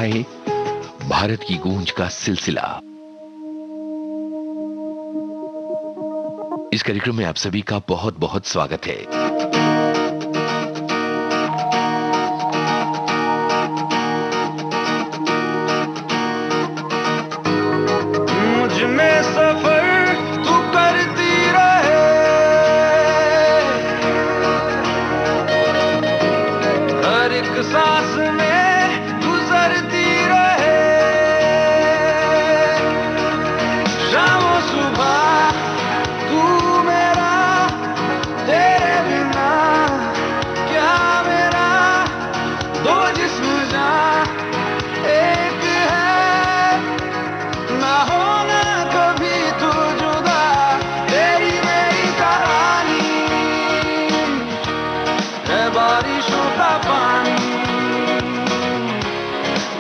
है भारत की गूंज का सिलसिला। इस कार्यक्रम में आप सभी का बहुत बहुत स्वागत है। मुझ में सफर तू करती रहे, हर एक सांस में गुजरती रहे, शाम सुबह तू मेरा, तेरे बिना क्या मेरा, दो जिस्म जान एक है, ना होना कभी तू जुदा, तेरी मेरी कहानी है बारिशों का पानी,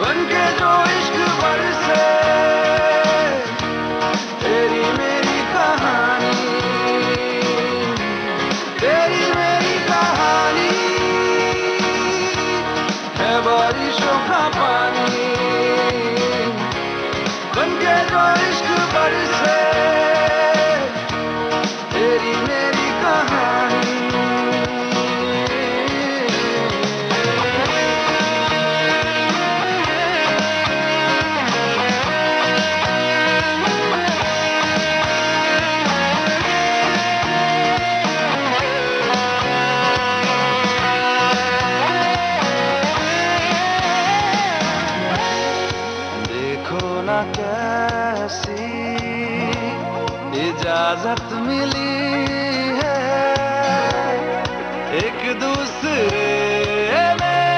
बनके जो इश्क बरसे, तेरी मेरी कहानी, तेरी मेरी कहानी है बारिशों का पानी, बनके जो इश्क बरसे, तेरी मेरी कहानी। देखो ना कैसी इजाजत मिली है, एक दूसरे में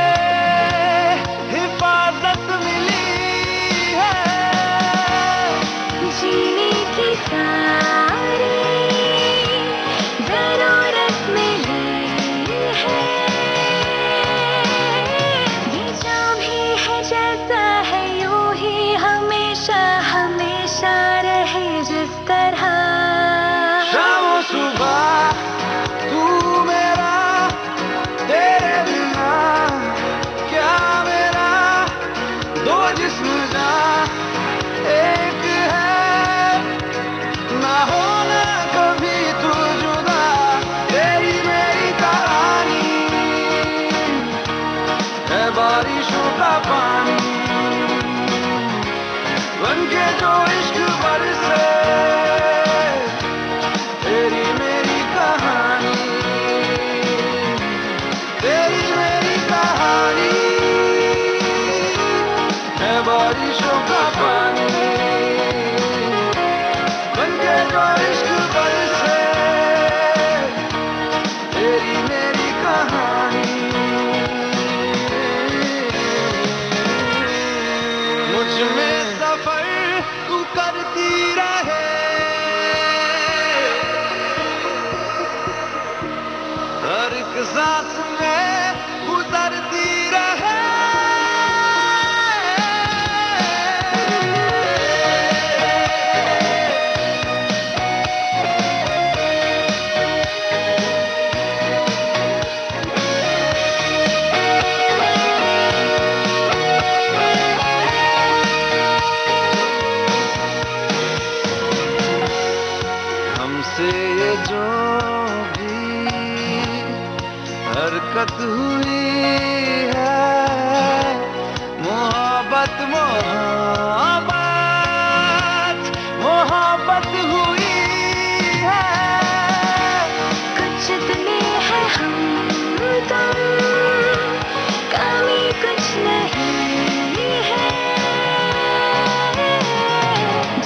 हिफाजत मिली है, जीने की सारी जरूरत मिली है, ये जो भी है जैसा है यूं ही हमेशा हमेशा रहे जिस तरह, शाम सुबह तू मेरा, तेरे बिना क्या मेरा, दो जिस्म जान एक है, ना होना कभी तू जुदा, तेरी मेरी कहानी है बारिशों का पानी, बनके जो इश्क बरसे, तेरी मेरी कहानी, तेरी मेरी कहानी है बारिशों का पानी, बनके जो इश्क बरसे, तेरी मेरी कहानी। मुझ में सफर तू करती रहे, हर एक सांस में गुजरती रहे, हमसे ये जो भी हरकत हुई है, मोहब्बत मोहब्बत मोहब्बत हुई है, कुछ दिले है हम तुम, कमी कुछ नहीं है,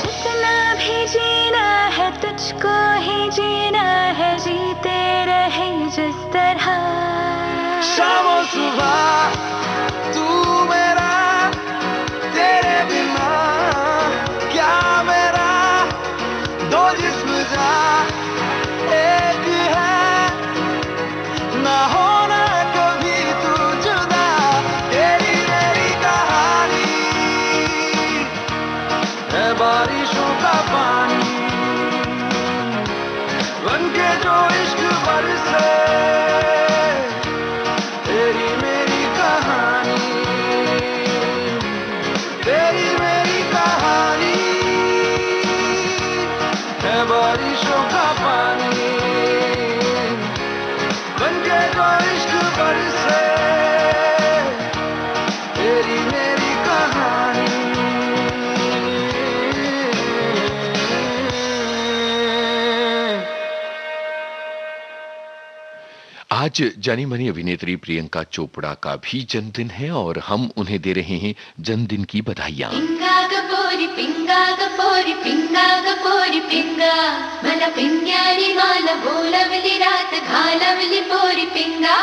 जितना भी जीना है तुझको ही जीना है, जीते रहे जिस तरह, शाम सुबह तू मेरा, तेरे बिना क्या मेरा, दो जिस्म जान एक है, ना होना कभी तू जुदा, तेरी मेरी कहानी है बारिशों का पानी, बनके जो इश्क बरसे, तेरी मेरी कहानी आज जानी मानी अभिनेत्री प्रियंका चोपड़ा का भी जन्मदिन है और हम उन्हें दे रहे हैं जन्मदिन की बधाइयां। पिंगा गपोरी पिंगा गपोरी पिंगा गपोरी पिंगा मला पिंग्यारी माला बोलवली रात घालवली पोरी पिंगा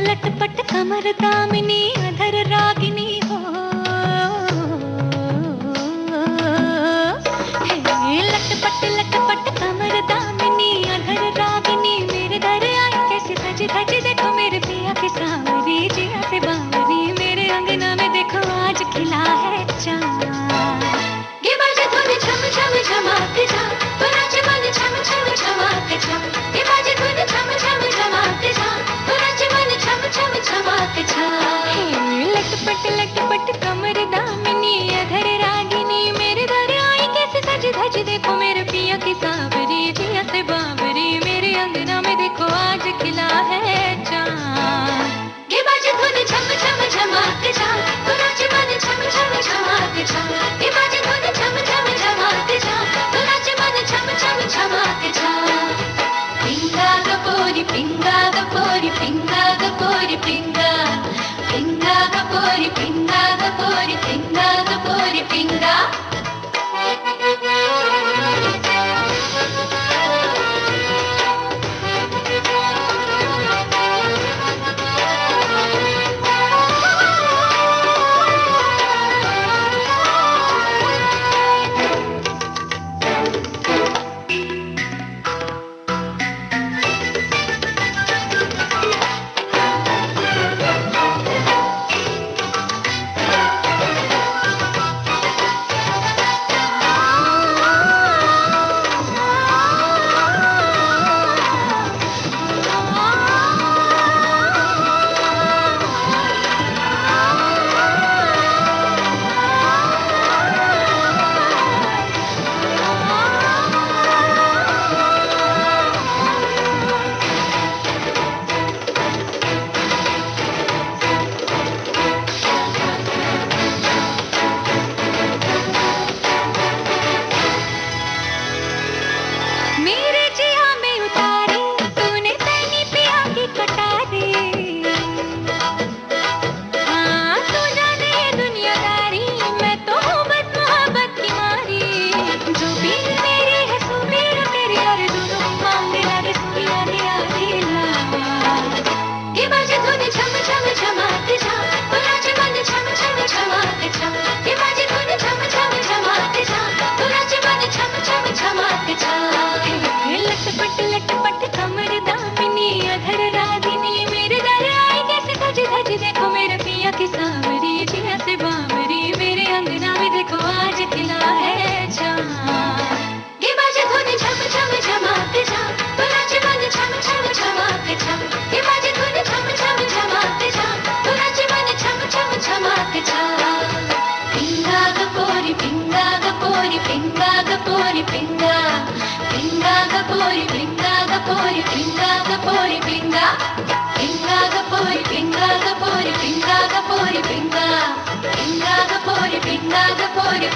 लटपट कमर दामिनी अधर रागिनी हो लटपट कमर दामिनी अधर रागिनी मेरे दर आई कैसे सज धज देखो मेरे पिया की सांवरी जिया से बावरी मेरे अंगना में देखो आज खिला है चांद ये बाजे धुन छम छम छमाते जा नाच मन छम छम छमाते जा ये बाजे धुन छम छम छमाते जा नाच मन छम छम छमाते जा लटपट कमर दामिनी अधर रागिनी मेरे दर आई कैसे सज धज देखो मेरे पिया की सांवरी जिया से बावरी मेरे अंगना में देखो आज खिला है चांद ये बाजे धुन छम छम छमाते जा नाच मन छम छम छमाते जा ये बाजे धुन छम छम छमाते जा नाच मन छम छम छमाते जा पिंगा गपोरी पिंगा गपोरी पिंगा गपोरी पिंगा पिंगा गपोरी पिंगा गपोरी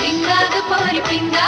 पिंगा गपोरी पिंगा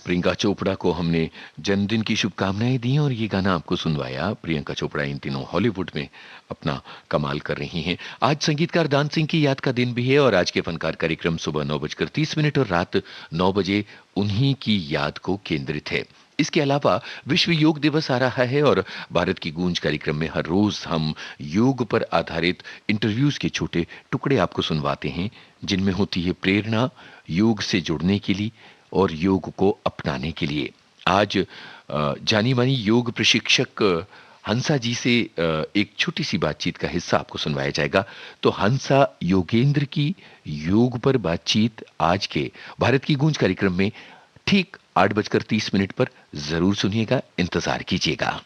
प्रियंका चोपड़ा को हमने जन्मदिन की शुभकामनाएं दी और ये गाना आपको सुनवाया। प्रियंका चोपड़ा इन दिनों हॉलीवुड में अपना कमाल कर रही हैं। आज संगीतकार दान सिंह की याद का दिन भी है और आज के फनकार कार्यक्रम सुबह 9:30 और रात 9 बजे उन्हीं की याद को केंद्रित है। इसके अलावा विश्व योग दिवस आ रहा है और भारत की गूंज कार्यक्रम में हर रोज हम योग पर आधारित इंटरव्यूज के छोटे टुकड़े आपको सुनवाते हैं, जिनमें होती है प्रेरणा योग से जुड़ने के लिए और योग को अपनाने के लिए। आज जानी मानी योग प्रशिक्षक हंसा जी से एक छोटी सी बातचीत का हिस्सा आपको सुनवाया जाएगा। तो हंसा योगेंद्र की योग पर बातचीत आज के भारत की गूंज कार्यक्रम में ठीक 8:30 पर जरूर सुनिएगा, इंतजार कीजिएगा।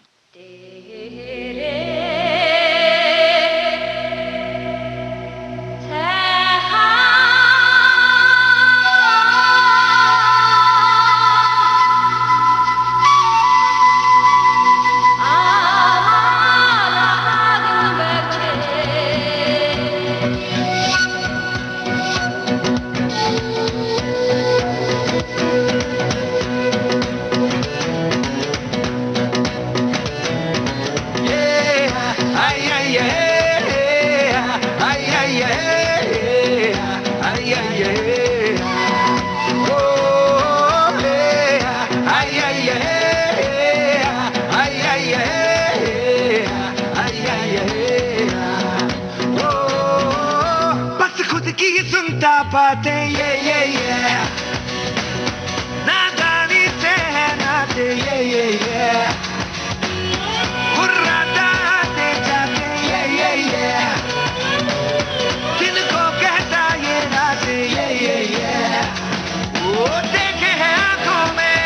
बातें ये नादानी से है नाते ये हुर्राता आते जाते ये दिन को कहता ये राते ये वो देखे हैं आंखों में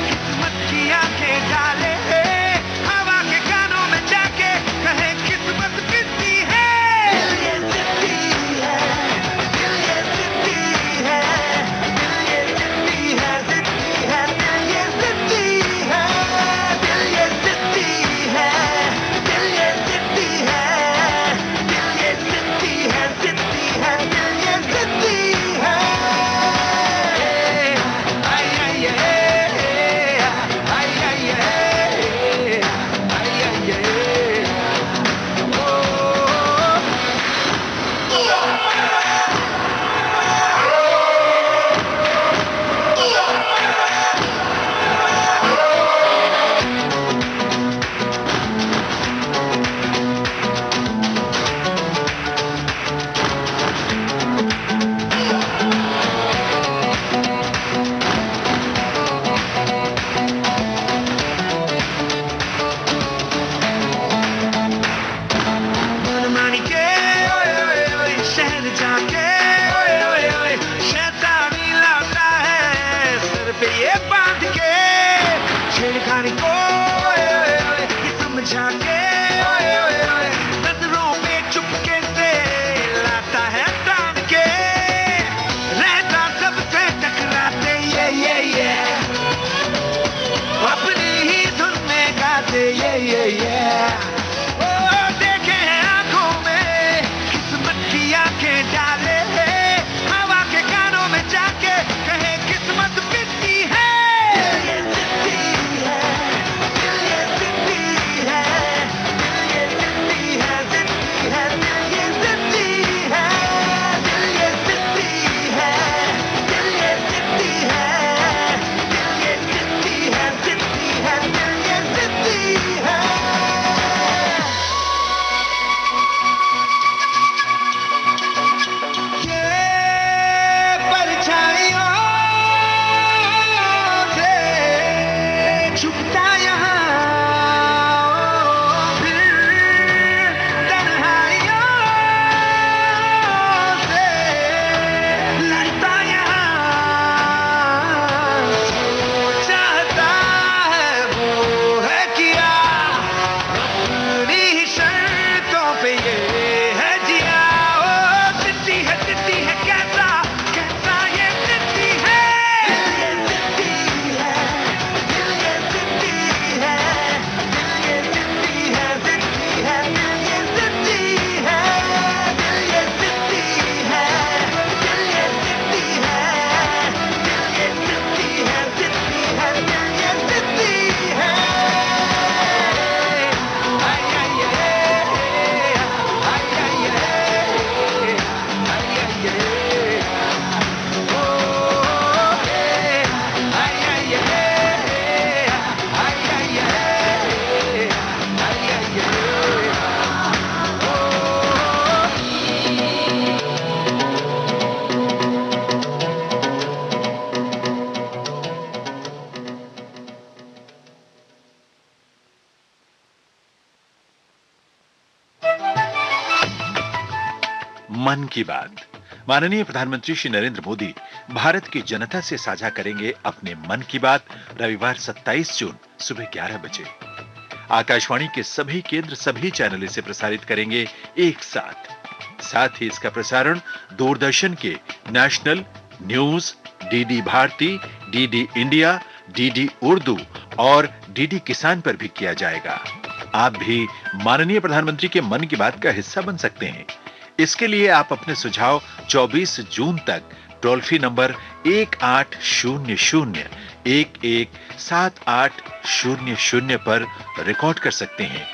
किस्मत की आंखें डाले हवा के कानों में जाके कहे किस्मत कितनी है। मन की बात। माननीय प्रधानमंत्री श्री नरेंद्र मोदी भारत की जनता से साझा करेंगे अपने मन की बात रविवार 27 जून सुबह 11 बजे। आकाशवाणी के सभी केंद्र सभी चैनल इसे प्रसारित करेंगे एक साथ। साथ ही इसका प्रसारण दूरदर्शन के national news, DD Bharati, DD India, DD Urdu और डीडी किसान पर भी किया जाएगा। आप भी माननीय प्रधानमंत्री के मन की बात का हिस्सा बन सकते हैं। इसके लिए आप अपने सुझाव 24 जून तक टोल फ्री नंबर 1800-117800 पर रिकॉर्ड कर सकते हैं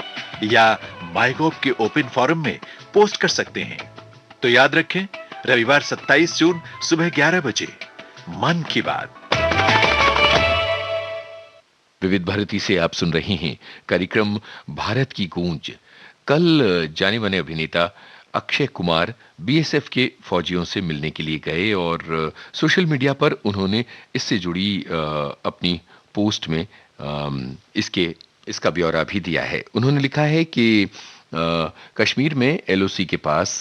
या माईगोव के ओपन फोरम में पोस्ट कर सकते हैं। तो याद रखें, रविवार 27 जून सुबह 11 बजे मन की बात। विविध भारती से आप सुन रहे हैं कार्यक्रम भारत की गूंज। कल जाने माने अभिनेता अक्षय कुमार बीएसएफ के फौजियों से मिलने के लिए गए और सोशल मीडिया पर उन्होंने इससे जुड़ी अपनी पोस्ट में इसका ब्यौरा भी दिया है। उन्होंने लिखा है कि कश्मीर में एलओसी के पास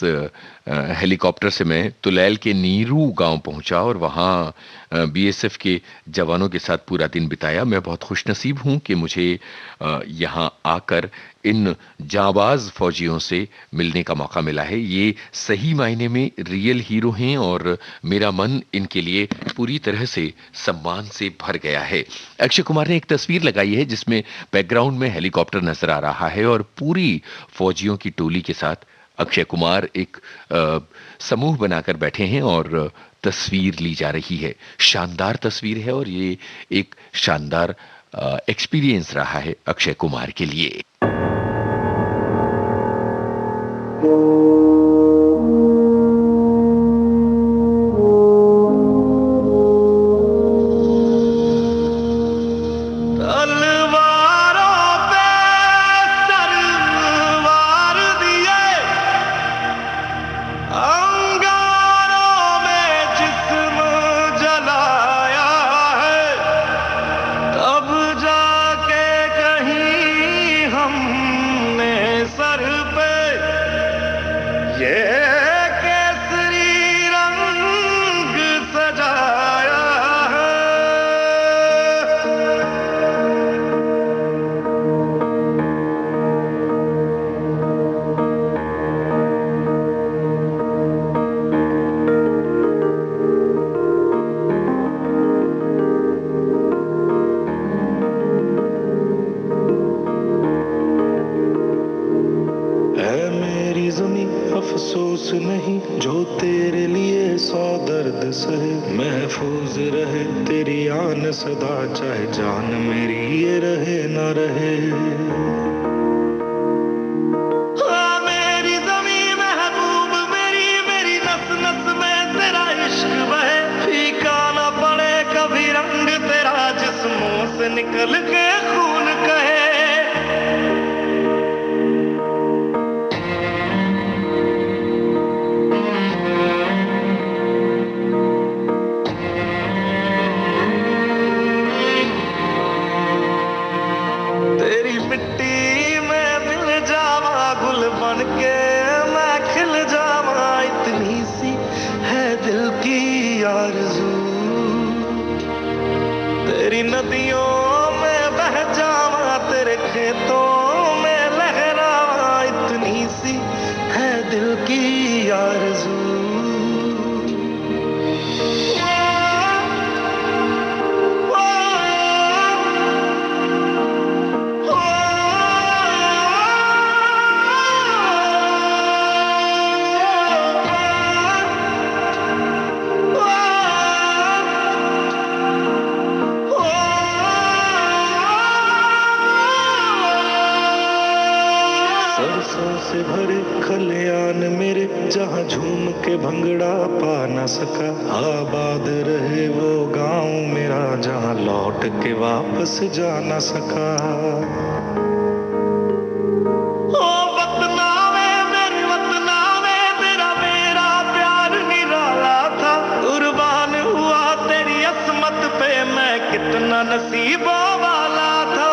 हेलीकॉप्टर से मैं तुलैल के नीरू गांव पहुंचा और वहां बीएसएफ के जवानों के साथ पूरा दिन बिताया। मैं बहुत खुशनसीब हूं कि मुझे यहां आकर इन जाबाज फौजियों से मिलने का मौका मिला है। ये सही मायने में रियल हीरो हैं और मेरा मन इनके लिए पूरी तरह से सम्मान से भर गया है। अक्षय कुमार ने एक तस्वीर लगाई है जिसमें बैकग्राउंड में हेलीकॉप्टर नजर आ रहा है और पूरी फौजियों की टोली के साथ अक्षय कुमार एक समूह बनाकर बैठे हैं और तस्वीर ली जा रही है। शानदार तस्वीर है और ये एक शानदार एक्सपीरियंस रहा है अक्षय कुमार के लिए। अफसोस नहीं जो तेरे लिए 100 दर्द सहे, महफूज रहे तेरी आन सदा, चाहे जान मेरी ये रहे न रहे। मेरी ज़मीं महबूब मेरी, मेरी नस नस में तेरा इश्क बहे, फीका न पड़े कभी रंग तेरा, जिस्मों से निकल के खून कहे। नदियों में बह जावा, तेरे खेतों में लहरावा, इतनी सी है दिल की आरज़ू। से भरे खलियान मेरे, जहाँ झूम के भंगड़ा पा न सका, आबाद रहे वो गांव मेरा, जहाँ लौट के वापस जा न सका। ओ वतना मेरे वतना में तेरा मेरा प्यार निराला था, कुर्बान हुआ तेरी असमत पे मैं कितना नसीबों वाला था।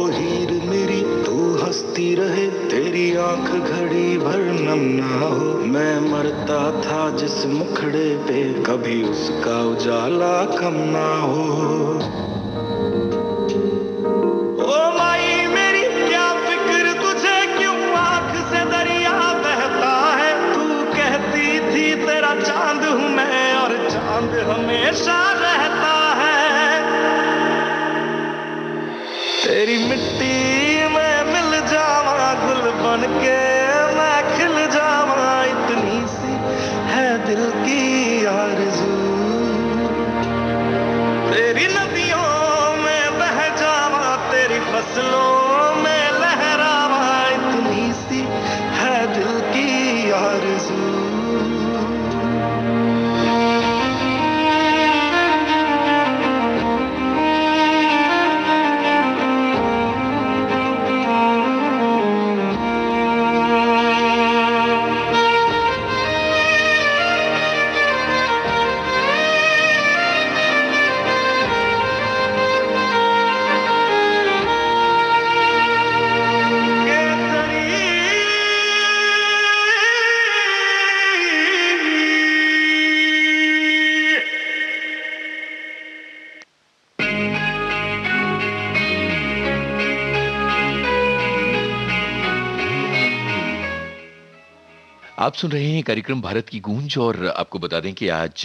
हीर मेरी तू हंसती रहे, तेरी आंख घड़ी भर नम ना हो। मैं मरता था जिस मुखड़े पे, कभी उसका उजाला कम ना हो। ओ माई मेरी क्या फिक्र तुझे, क्यों आंख से दरिया बहता है। तू कहती थी तेरा चांद हूं मैं, और चांद हमेशा रहता है। तेरी मिट्टी में मिल जावा, गुल बन के मैं खिल जावा, इतनी सी है दिल की आरज़ू। तेरी नदियों में बह जावा, तेरी फसलों में लहरावा, इतनी सी है दिल की आरज़ू। आप सुन रहे हैं कार्यक्रम भारत की गूंज और आपको बता दें कि आज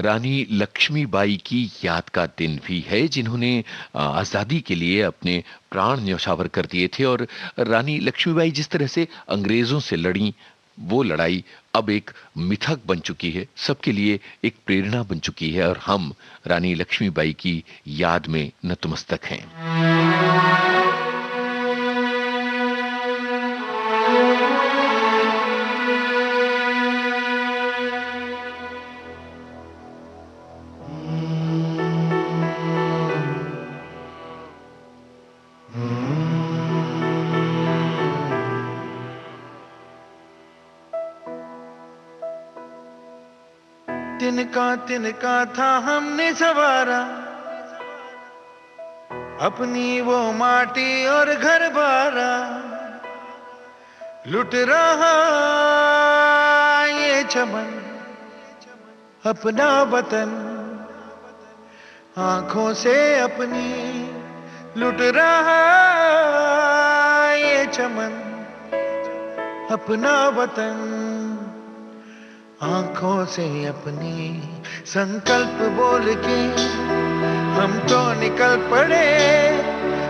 रानी लक्ष्मीबाई की याद का दिन भी है, जिन्होंने आजादी के लिए अपने प्राण न्यौछावर कर दिए थे। और रानी लक्ष्मीबाई जिस तरह से अंग्रेजों से लड़ी, वो लड़ाई अब एक मिथक बन चुकी है, सबके लिए एक प्रेरणा बन चुकी है, और हम रानी लक्ष्मीबाई की याद में नतमस्तक हैं। तिनका था हमने सवारा, अपनी वो माटी और घर बारा। लुट रहा ये चमन अपना वतन, आंखों से अपनी लुट रहा ये चमन अपना वतन, आंखों से अपनी। संकल्प बोल के हम तो निकल पड़े,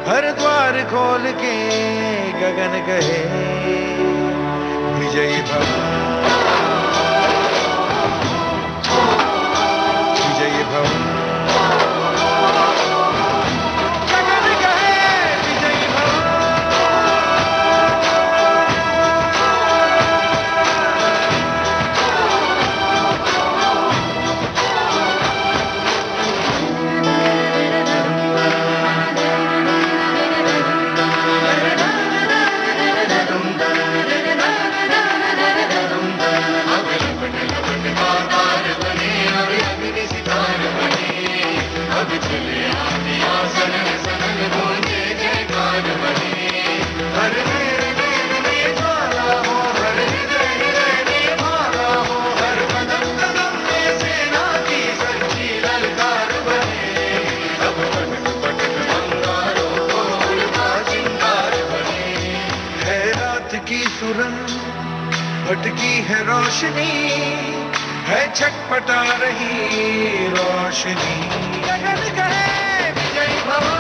हर द्वार खोल के गगन कहे विजयी भव, विजयी भव, गगन कहे विजयी भव। भटकी है रोशनी, है छटपटा रही रोशनी, गगन कहे विजयी भव।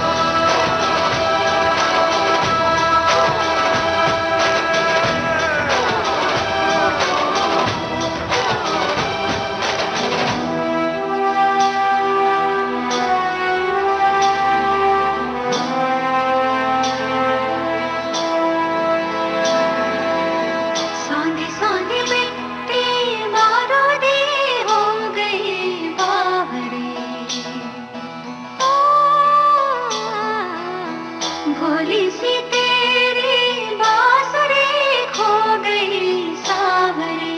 भोली सी तेरी बांसुरी खो गई सावरे।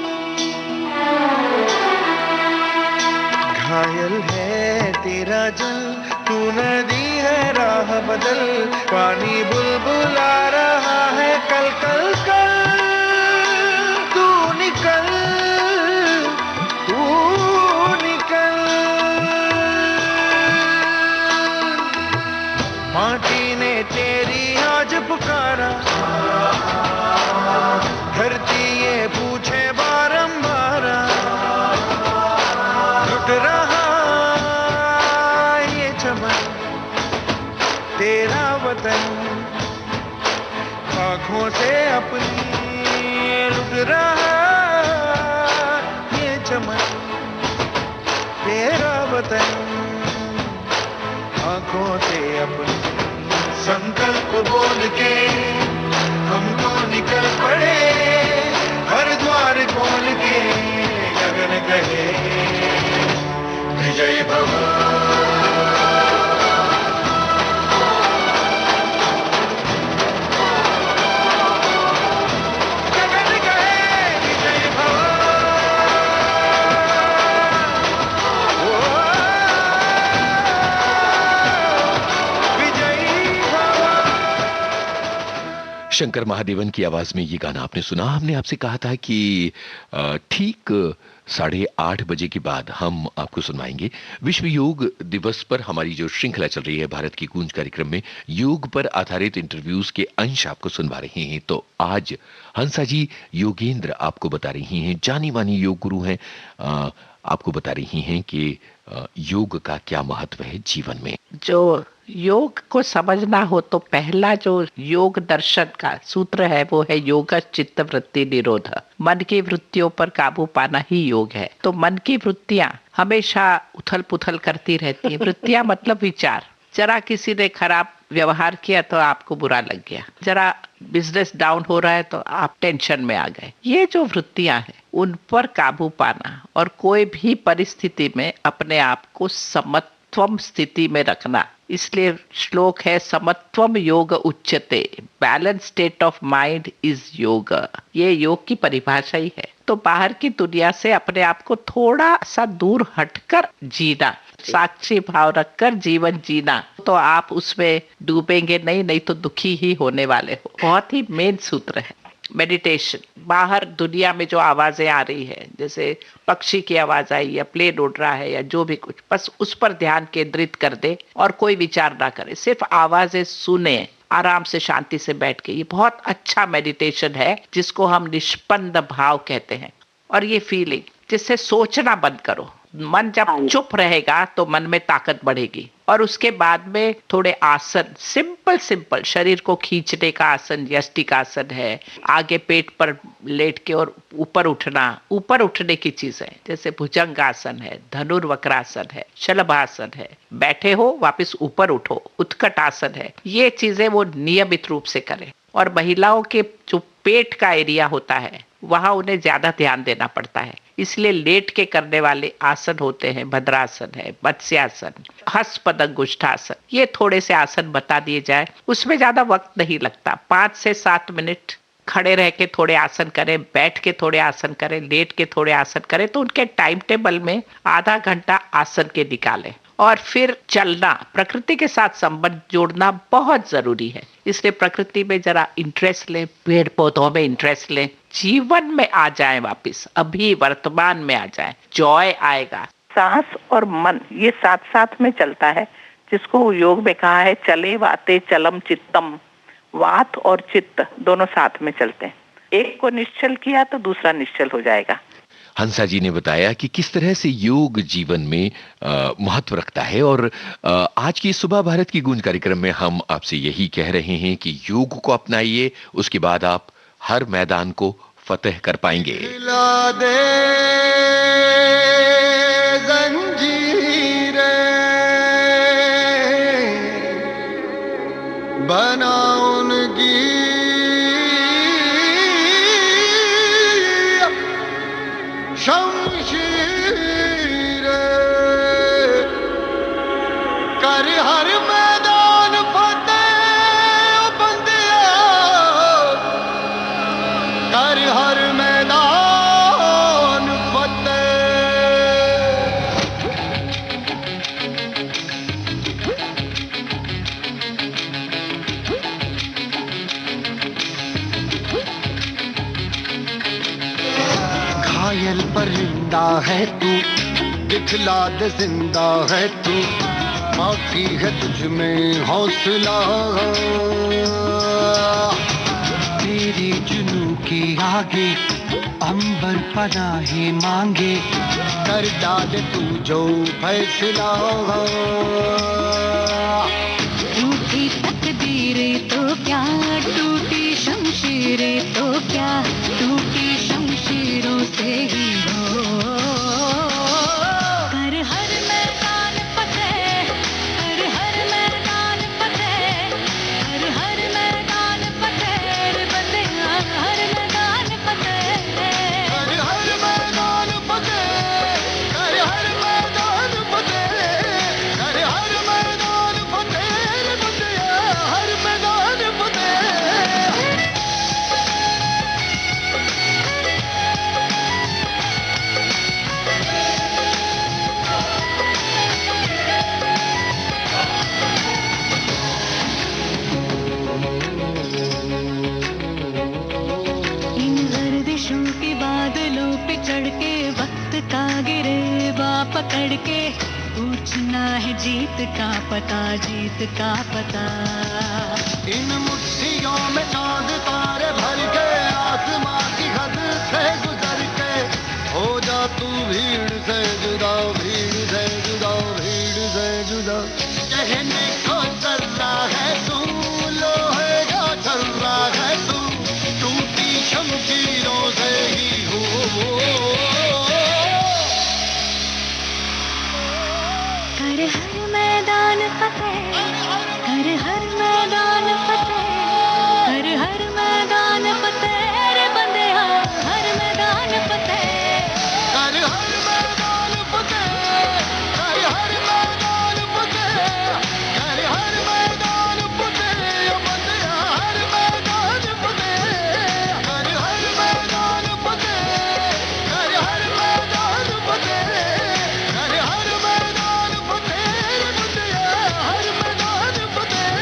घायल है तेरा दिल, तू नदी है राह राह बदल, पानी बुलबुला रहा है कल कल कल, तू निकल, तू निकल। माटी ने तेरी आज पुकारा, धरती ये पूछे बारंबार, लुट रहा ये चमन तेरा वतन, आँखों से अपनी लुट रहा ये चमन तेरा वतन, आँखों से अपनी। संकल्प बोल के हमको निकल पड़े, हर द्वार खोल के गगन कहे विजय भव। शंकर महादेवन की आवाज में ये गाना आपने सुना। हमने आपसे कहा था कि ठीक 8:30 बजे के बाद हम आपको सुनवाएंगे विश्व योग दिवस पर हमारी जो श्रृंखला चल रही है भारत की गूंज कार्यक्रम में, योग पर आधारित इंटरव्यूज के अंश आपको सुनवा रहे हैं। तो आज हंसा जी योगेंद्र आपको बता रही हैं, जानी मानी योग गुरु हैं, आपको बता रही हैं कि योग का क्या महत्व है जीवन में। जो योग को समझना हो तो पहला जो योग दर्शन का सूत्र है वो है योग चित्त वृत्ति निरोध। मन की वृत्तियों पर काबू पाना ही योग है। तो मन की वृत्तियां हमेशा उथल पुथल करती रहती है। वृत्तियां मतलब विचार। जरा किसी ने खराब व्यवहार किया तो आपको बुरा लग गया, जरा बिजनेस डाउन हो रहा है तो आप टेंशन में आ गए। ये जो वृत्तियां हैं उन पर काबू पाना और कोई भी परिस्थिति में अपने आप को समत्वम स्थिति में रखना, इसलिए श्लोक है समत्वम योग उच्यते, balance state of mind is योग। ये योग की परिभाषा ही है। तो बाहर की दुनिया से अपने आप को थोड़ा सा दूर हटकर जीना, साक्षी भाव रखकर जीवन जीना, तो आप उसमें डूबेंगे नहीं तो दुखी ही होने वाले हो। बहुत ही मेन सूत्र है मेडिटेशन। बाहर दुनिया में जो आवाजें आ रही है, जैसे पक्षी की आवाज आई या प्लेन उड़ रहा है या जो भी कुछ, बस उस पर ध्यान केंद्रित कर दे और कोई विचार ना करे, सिर्फ आवाजें सुने आराम से शांति से बैठ के। ये बहुत अच्छा मेडिटेशन है जिसको हम निष्पन्द भाव कहते हैं। और ये फीलिंग जिससे सोचना बंद करो, मन जब चुप रहेगा तो मन में ताकत बढ़ेगी। और उसके बाद में थोड़े आसन, सिंपल शरीर को खींचने का आसन यष्टिक आसन है, आगे पेट पर लेट के और ऊपर उठना, ऊपर उठने की चीज है, जैसे भुजंग आसन है, धनुर्वक्रासन है, शलभासन है, बैठे हो वापस ऊपर उठो, उत्कट आसन है। ये चीजें वो नियमित रूप से करें। और महिलाओं के जो पेट का एरिया होता है वहां उन्हें ज्यादा ध्यान देना पड़ता है, इसलिए लेट के करने वाले आसन होते हैं, भद्रासन है, मत्स्यासन, हस्तपदंगुष्ठासन। ये थोड़े से आसन बता दिए जाए, उसमें ज्यादा वक्त नहीं लगता। 5 से 7 मिनट खड़े रह के थोड़े आसन करें, बैठ के थोड़े आसन करें, लेट के थोड़े आसन करें, तो उनके टाइम टेबल में आधा घंटा आसन के निकालें। और फिर चलना, प्रकृति के साथ संबंध जोड़ना बहुत जरूरी है। इसलिए प्रकृति में जरा इंटरेस्ट लें, पेड़ पौधों में इंटरेस्ट लें, जीवन में आ जाएं, वापस अभी वर्तमान में आ जाएं, जॉय आएगा। सांस और मन ये साथ साथ में चलता है, जिसको योग में कहा है चले वाते चलम चित्तम। वात और चित्त दोनों साथ में चलते हैं। एक को निश्चल किया तो दूसरा निश्चल हो जाएगा। हंसा जी ने बताया कि किस तरह से योग जीवन में महत्व रखता है। और आज की सुबह भारत की गूंज कार्यक्रम में हम आपसे यही कह रहे हैं कि योग को अपनाइए, उसके बाद आप हर मैदान को फतेह कर पाएंगे। हिला दे जंजीरें, बना उनकी कर हर मैदान फतेह बंदिया, कर हर मैदान फतेह। घायल परिंदा है तू, दिखला दे जिंदा है तू, बाकी है तुझ में हौसला। तेरी जुनू की आगे अंबर पनाहे मांगे, कर डाले तू जो फैसला। टूटी तकदीरें तो क्या, टूटी शमशीरें तो क्या, टूटी शमशीरों से ही हो। कर हर मैदान फतेह, कर हर मैदान फतेह, कर हर मैदान फतेह रे बंदेया, हर मैदान फतेह। कर हर मैदान फतेह, कर हर मैदान फतेह, कर हर मैदान फतेह रे बंदेया, हर मैदान फतेह। इन गर्दिशों के बादलों पे चढ़ के वक्त का गिरेबा पकड़ के, पूछना है जीत का पता, जीत का पता। इन मुट्ठियों में चांद तारे भर के, आसमां की हद से गुजर के, हो जा तू भीड़ से जुदा, भीड़ से जुदा, भीड़ से जुदा। कहने को चल रहा है तू, लोहे का चल रहा है तू, टूटी शमशीरों से ही हो। कर हर मैदान फतेह, कर हर मैदान फतेह, कर हर मैदान फतेह रे बंदेया, हर मैदान फतेह। कर हर मैदान फतेह, कर हर मैदान फतेह, कर हर मैदान फतेह, बंदेया हर मैदान फतेह। कर हर मैदान फतेह, कर हर मैदान फतेह, कर हर मैदान फतेह, बंदेया हर मैदान फतेह।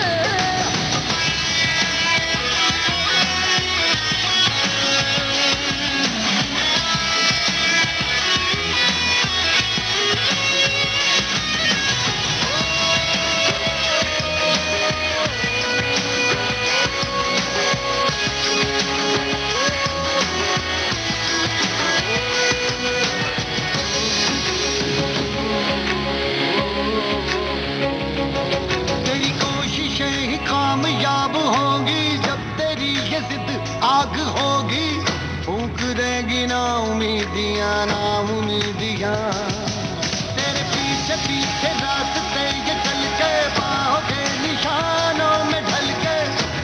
तेरी कोशिशें ही कामयाब होंगी, जब तेरी ये जिद आग होगी, फूंक देगी ना उम्मीदियां, ना उम्मीदियां। तेरे पीछे पीछे रास्ते ये चल के, बाहों के निशानों में ढल के,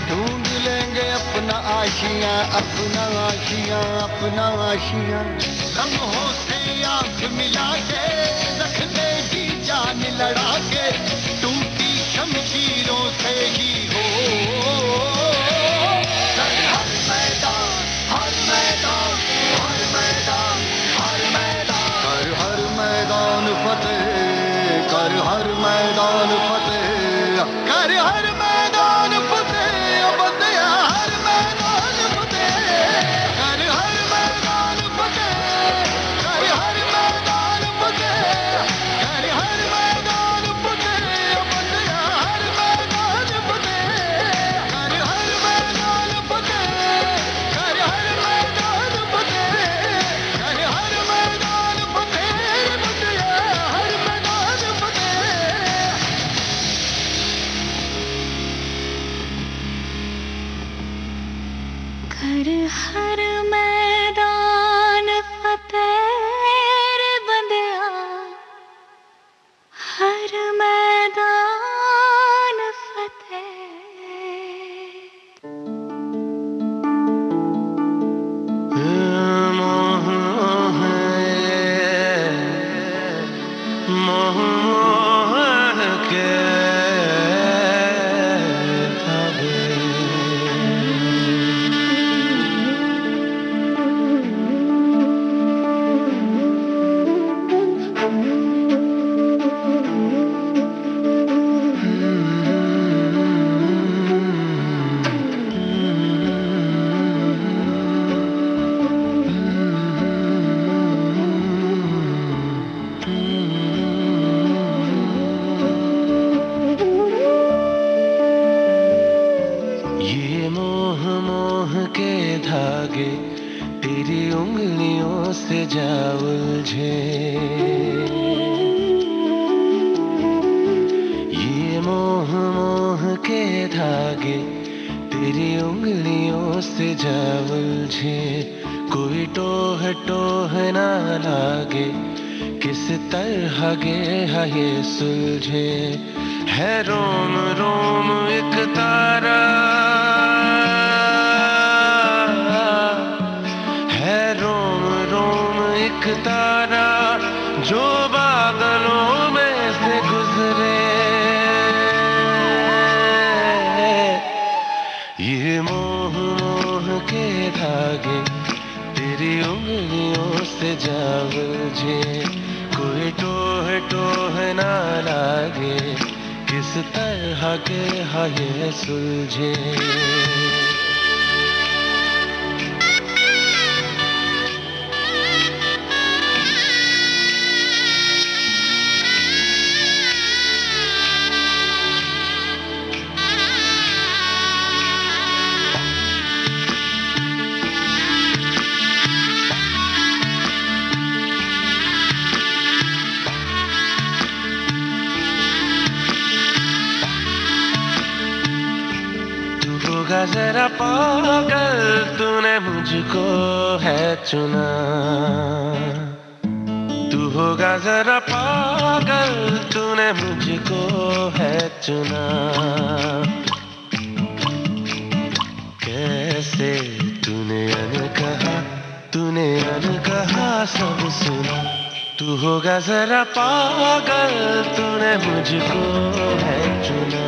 ढूंढ लेंगे अपना आशियां, अपना आशियां, अपना आशियां। लम्हों से आंख मिला के, रख देगी जान लड़ा के, टूटी शमशीरों से ही हो। कर हर मैदान, हर मैदान, हर मैदान, हर मैदान, कर हर मैदान फतेह, कर हर मैदान फतेह, कर हर मैदान फतेह, बंदेया हर मैदान फतेह। कर हर मैदान फतेह, कर हर मैदान फतेह, कर हर मैदान फतेह, बंदेया हर मैदान फतेह। कर हर मैदान फतेह, कर हर मैदान फतेह, कर हर मैदान फतेह, बंदेया हर मैदान फतेह। कर हर मैदान फतेह रे बंदेया, हर मैदान फतेह। ये मोह मोह के धागे तेरी उंगलियों से जा उलझे, ये मोह मोह के धागे तेरी उंगलियों से जा उलझे। कोई टोह टोह ना लागे, किस तरह गे ये सुलझे। है रोम रोम एक तारा, है रोम रोम एक तारा जो बादलों में से गुजरे। ये मोह मोह के धागे तेरी उंगलियों से जा उलझे। कोई टोह टोह ना लागे, किस तरह के ये सुलझे। होगा जरा पागल, तूने मुझको है चुना। तू होगा जरा पागल, तूने मुझको है चुना। कैसे तूने अनकहा सब सुना। तू होगा जरा पागल, तूने मुझको है चुना।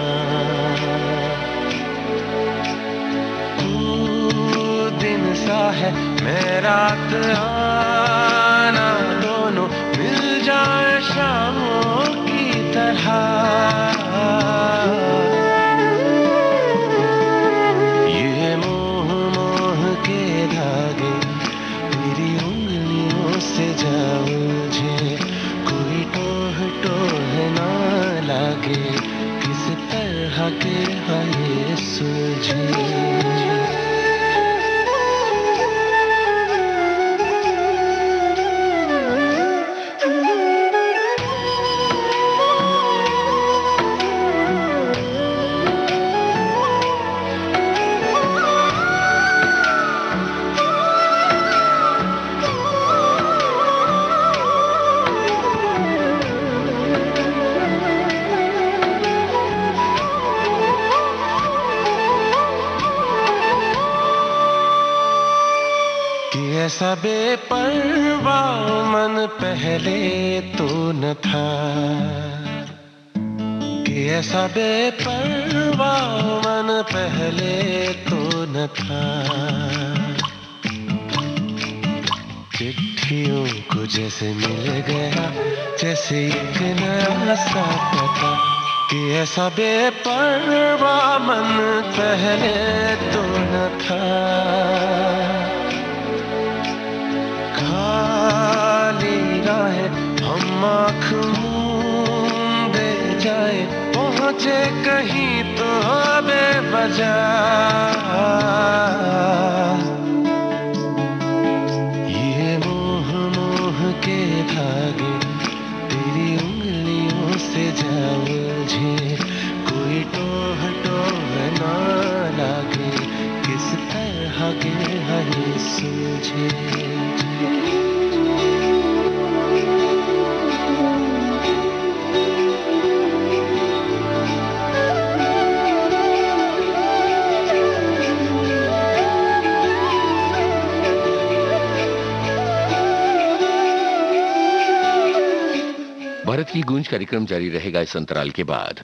दिन सा है मैं रात आना, दोनों मिल जाए शामों की तरह। ये मोह मोह के धागे तेरी उंगलियों से जा उलझे। कोई टोह टोह ना लागे, किस तरह के ये सुलझे। ऐसा बेपरवाह मन पहले तो न था, कि ऐसा बेपरवाह मन पहले तो न था। चिट्ठियों को जैसे मिल गया, जैसे एक नया सा पता, कि ऐसा बेपरवाह मन पहले तो न था। खाली राहें हम आँख मूंदे जाए, पहुँचे कहीं तो बेवजह। ये मोह मोह के धागे तेरी उंगलियों से जा उलझे। कोई टोह टोह ना लागे, किस तरह के ये सुलझे। भारत की गूंज कार्यक्रम जारी रहेगा इस अंतराल के बाद।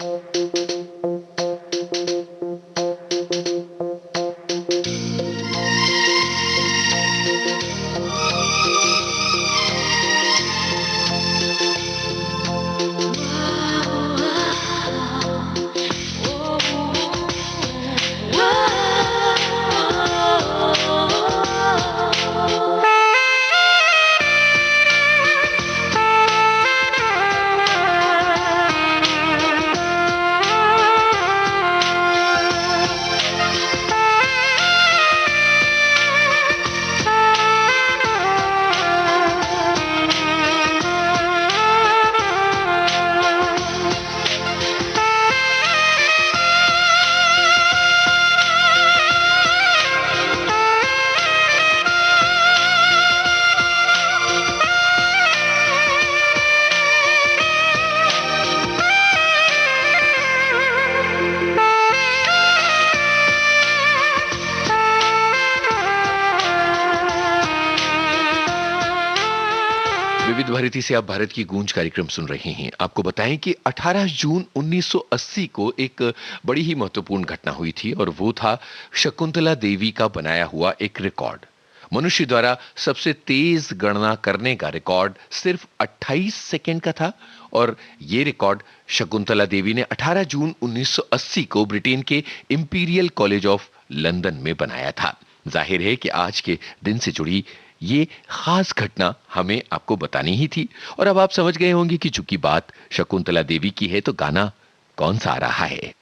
विविध भारती से आप भारत की गूंज कार्यक्रम सुन रहे हैं। आपको बताएं कि 18 जून 1980 को एक बड़ी ही महत्वपूर्ण घटना हुई थी और वो था शकुंतला देवी का बनाया हुआ एक रिकॉर्ड। मनुष्य द्वारा सबसे तेज गणना करने का रिकॉर्ड सिर्फ 28 सेकंड का था और ये रिकॉर्ड शकुंतला देवी ने 18 जून 1980 को ब्रिटेन के इंपीरियल कॉलेज ऑफ लंदन में बनाया था। जाहिर है कि आज के दिन से जुड़ी ये खास घटना हमें आपको बतानी ही थी और अब आप समझ गए होंगे कि चूंकि बात शकुंतला देवी की है तो गाना कौन सा आ रहा है।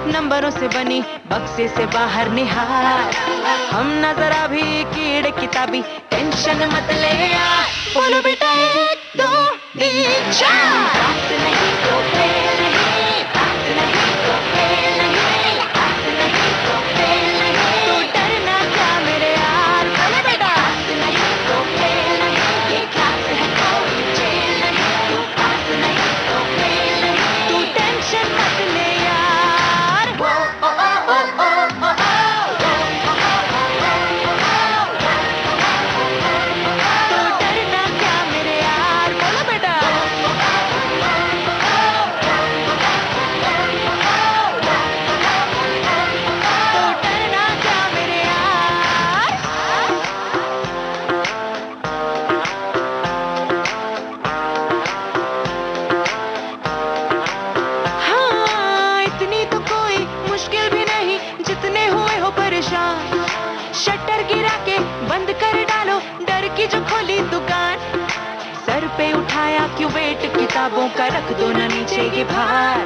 नंबरों से बनी बक्से से बाहर निहार, हम नजर अभी कीड़े किताबी, टेंशन मत ले यार, बोलो बेटा 1 2 3 4, बात नहीं तो फेल नहीं, बात नहीं तो फेल नहीं, बात नहीं तो फेल नहीं, तू डरना क्या मेरे यार, बोलो बेटा बात नहीं तो फेल नहीं, ये क्लास है कोई जेल नहीं, तू बात नहीं तो फेल नहीं, तू टेंशन मत ले यार। शटर गिरा के बंद कर डालो डर की जो खोली दुकान, सर पे उठाया क्यों वेट किताबों का, रख दो ना नीचे ये भार,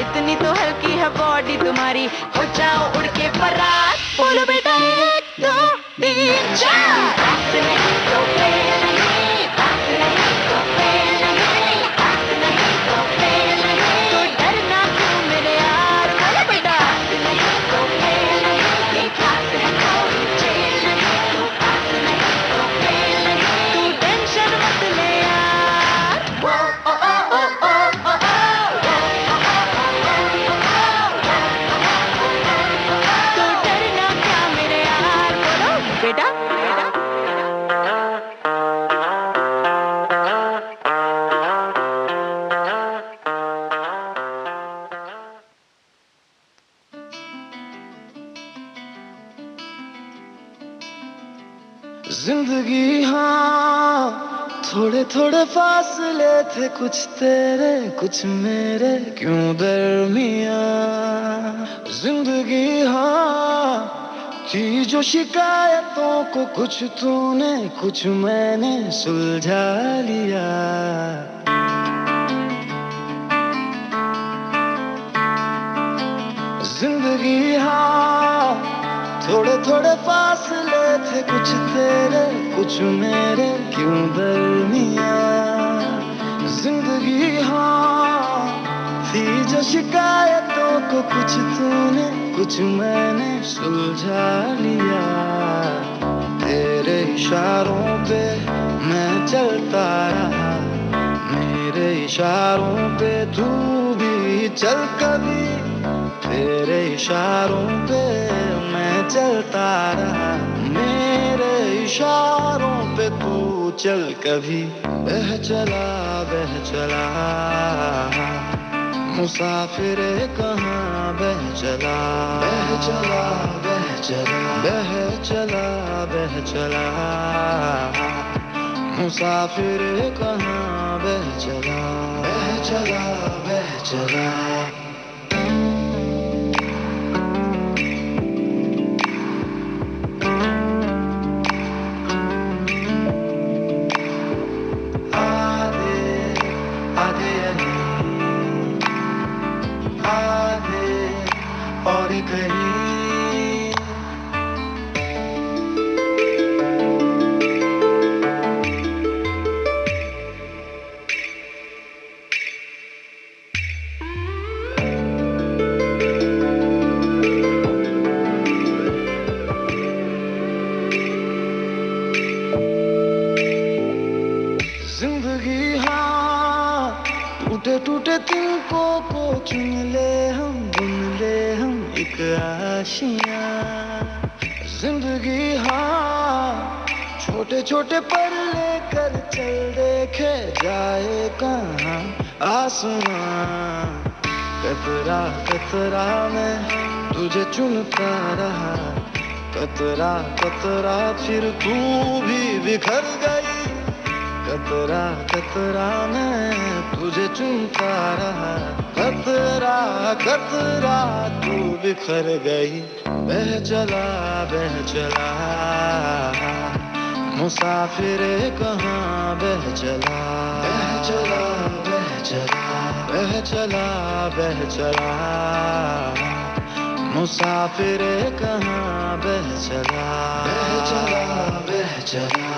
इतनी तो हल्की है बॉडी तुम्हारी, हो जाओ उड़ के फरार, बोलो बेटा 1 2 3 4, बात नहीं तो फेल नहीं, बात नहीं तो फेल नहीं, बात नहीं तो फेल नहीं, तो डरना क्यों मेरे यार, बोलो बेटा बात नहीं तो फेल नहीं, ये क्लास है कोई जेल नहीं, तू बात नहीं तो फेल नहीं, तू टेंशन मत ले यार, वो ओ ओ ओ ओ ओ तो डरना क्या मेरे यार, बोलो बेटा बेटा। जिंदगी हाँ थोड़े थोड़े फासले थे, कुछ तेरे कुछ मेरे क्यों दरमिया, जिंदगी हाँ थी जो शिकायतों को कुछ तूने कुछ मैंने सुलझा लिया, जिंदगी हाँ थोड़े थोड़े फासले थे, कुछ तेरे कुछ मेरे क्यों दरमिया, जिंदगी हाँ थी जो शिकायतों को कुछ तूने कुछ मैंने सुलझा लिया, तेरे इशारों पे मैं चलता रहा, मेरे इशारों पे तू भी चल कभी, तेरे इशारों पे मैं चलता रहा, मेरे इशारों पे तू चल कभी, बह चला मुसाफिरे कहाँ बह चला, बह चला बह चला बह चला बह चला, मुसाफिरे कहाँ बह चला, बह चला बह चला। छोटे तिनकों को चुन ले हम, बुन ले हम एक आशियाँ। जिंदगी हाँ छोटे छोटे पर लेकर चल, देखे जाए कहाँ आसमां। कतरा कतरा मैं तुझे चुनता रहा, कतरा कतरा फिर तू भी बिखर गई। कतरा कतरा मैं तुझे चुनता रहा, कतरा कतरा तू बिखर गई। बह चला मुसाफिरे कहाँ बह चला, बह चला बह चला, बह चला बह चला मुसाफिरे कहाँ बह चला, बह चला बह चला।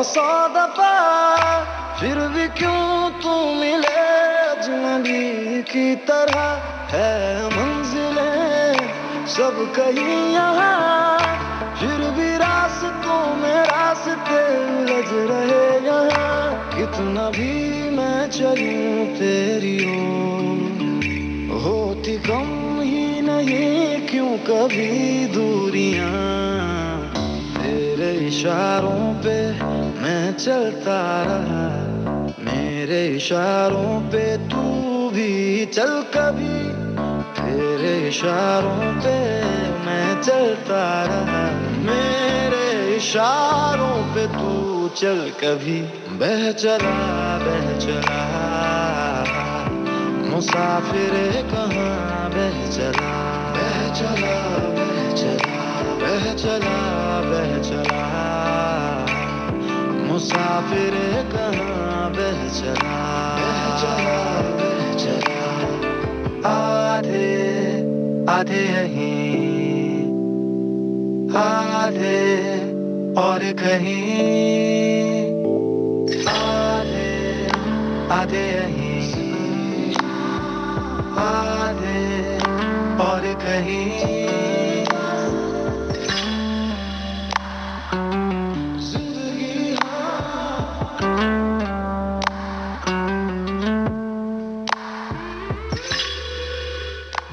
सौ दफा फिर भी क्यों तू मिले अजनबी की तरह। है मंजिलें सब कहीं यहाँ, फिर भी रास्तों में रास्ते उलझ रहे यहाँ। कितना भी मैं चलूं तेरी ओर, होती कम ही नहीं क्यों कभी दूरियां। तेरे इशारों पे मैं चलता रहा, मेरे इशारों पे तू भी चल कभी। तेरे इशारों पे मैं चलता रहा, मेरे इशारों पे तू चल कभी। बह चला मुसाफिरे कहाँ बह चला, बह चला बह चला, बह चला बह चला मुसाफिरे कहाँ बह चला, बह चला बह चला। आधे आधे यहीं, आधे और कहीं, आधे आधे यहीं, आधे और कहीं।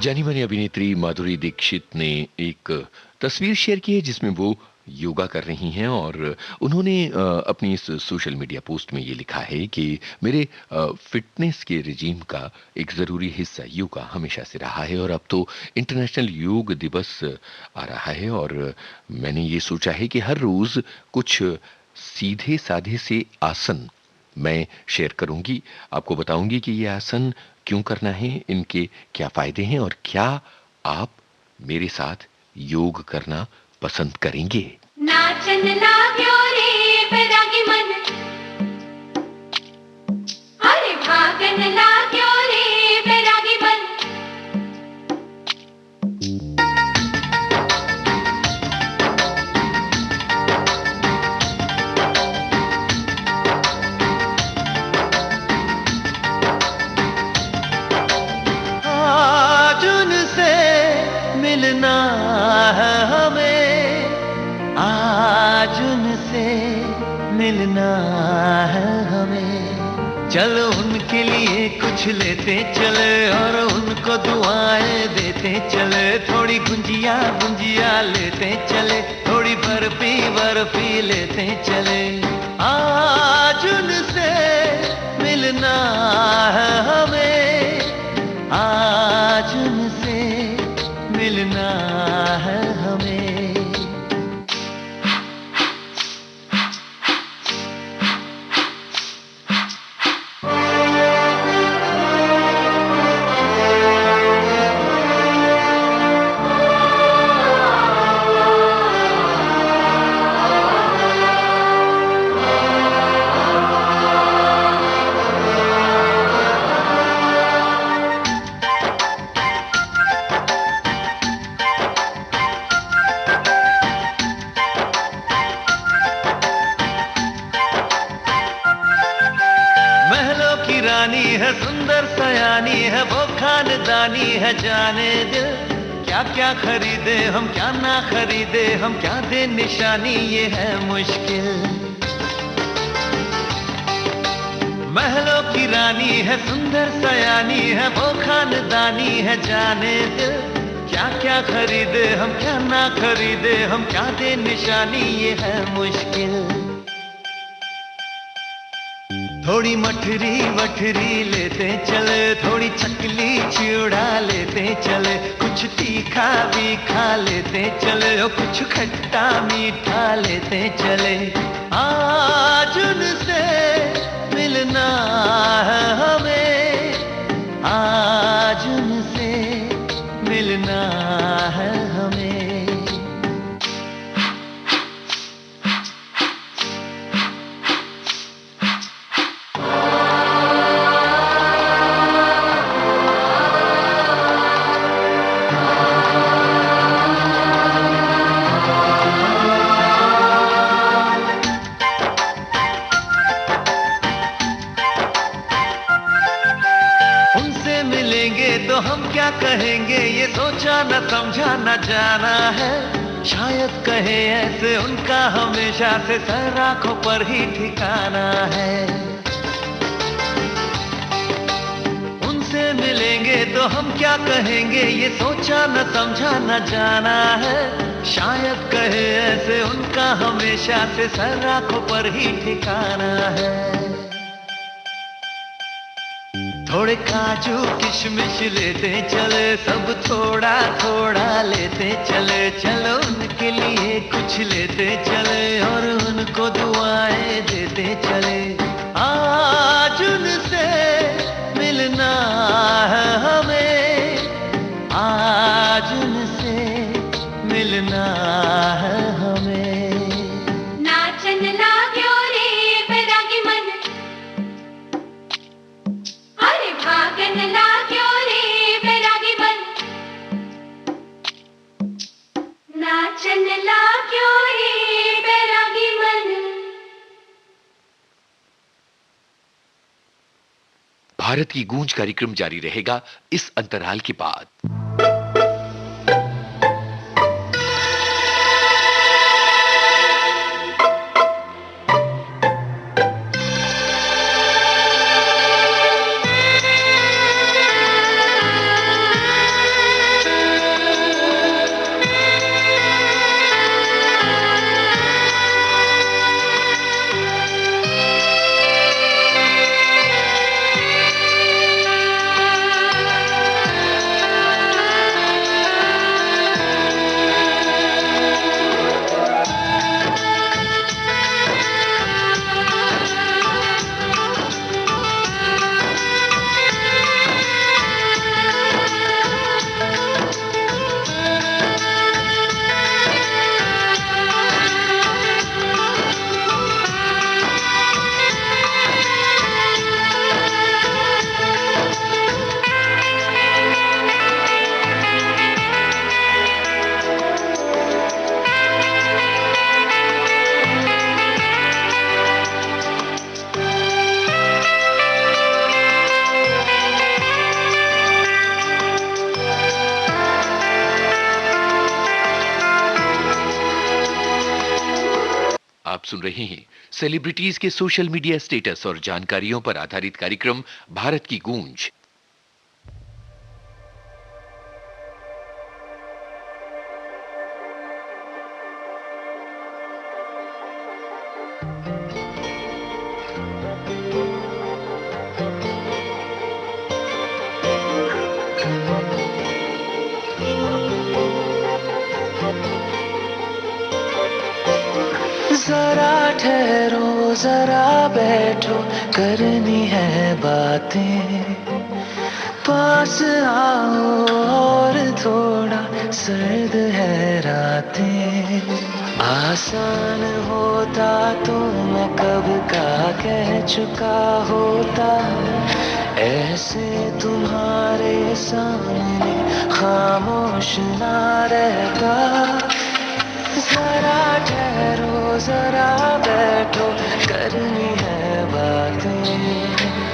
जानी मानी अभिनेत्री माधुरी दीक्षित ने एक तस्वीर शेयर की है जिसमें वो योगा कर रही हैं और उन्होंने अपनी इस सोशल मीडिया पोस्ट में ये लिखा है कि मेरे फिटनेस के रिजीम का एक ज़रूरी हिस्सा योगा हमेशा से रहा है और अब तो इंटरनेशनल योग दिवस आ रहा है और मैंने ये सोचा है कि हर रोज़ कुछ सीधे साधे से आसन मैं शेयर करूंगी, आपको बताऊंगी कि ये आसन क्यों करना है, इनके क्या फायदे हैं और क्या आप मेरे साथ योग करना पसंद करेंगे। नाचन लाग्यो रे बैरागी मन, अरे भागन लाग्यो रे बैरागी मन। आज उनसे मिलना है हमें, आज उनसे मिलना है हमें। चलो उनके लिए कुछ लेते चले और उनको दुआएं देते चले। थोड़ी गुंजिया गुंजिया लेते चले, थोड़ी बर्फी बर्फी लेते चले। आज उनसे मिलना है हमें, आज उनसे मिलना है हमें। महलों की रानी है, सुंदर सयानी है, वो खानदानी है, जाने दिल क्या क्या खरीदे हम, क्या ना खरीदे हम, क्या दे निशानी, ये है मुश्किल। महलों की रानी है, सुंदर सयानी है, वो खानदानी है, जाने दिल क्या क्या खरीदे हम, क्या ना खरीदे हम, क्या दे निशानी, ये है मुश्किल। थोड़ी मठरी वठरी लेते चले, थोड़ी चकली चिड़ा लेते चले, कुछ तीखा भी खा लेते चले, और कुछ खट्टा मीठा लेते चले। आज उनसे मिलना है हमें, आज उनसे मिलना है हमें। तो हम क्या कहेंगे, ये सोचा न समझा न जाना है। शायद कहे ऐसे उनका हमेशा से सर आंखों पर ही ठिकाना है। उनसे मिलेंगे तो हम क्या कहेंगे, ये सोचा न समझा न जाना है। शायद कहे ऐसे उनका हमेशा से सर आंखों पर ही ठिकाना है। थोड़े काजू किशमिश लेते चले, सब थोड़ा थोड़ा लेते चले, चलो उनके लिए कुछ लेते चले, और उनको दुआएं देते चले। आज उनसे मिलना है हमें, आज उनसे मिलना है हमें। नाचन लाग्यो रे बैरागी मन, अरे भागन लाग्यो रे बैरागी मन, नाचन लाग्यो रे बैरागी मन। भारत की गूंज कार्यक्रम जारी रहेगा इस अंतराल के बाद। आप सुन रहे हैं सेलिब्रिटीज के सोशल मीडिया स्टेटस और जानकारियों पर आधारित कार्यक्रम भारत की गूंज। जरा ठहरो जरा बैठो करनी है बातें, पास आओ और थोड़ा सर्द है रातें। आसान होता तो मैं कब का कह चुका होता, ऐसे तुम्हारे सामने खामोश ना रहता। जरा ठहरो जरा बैठो करनी है बातें।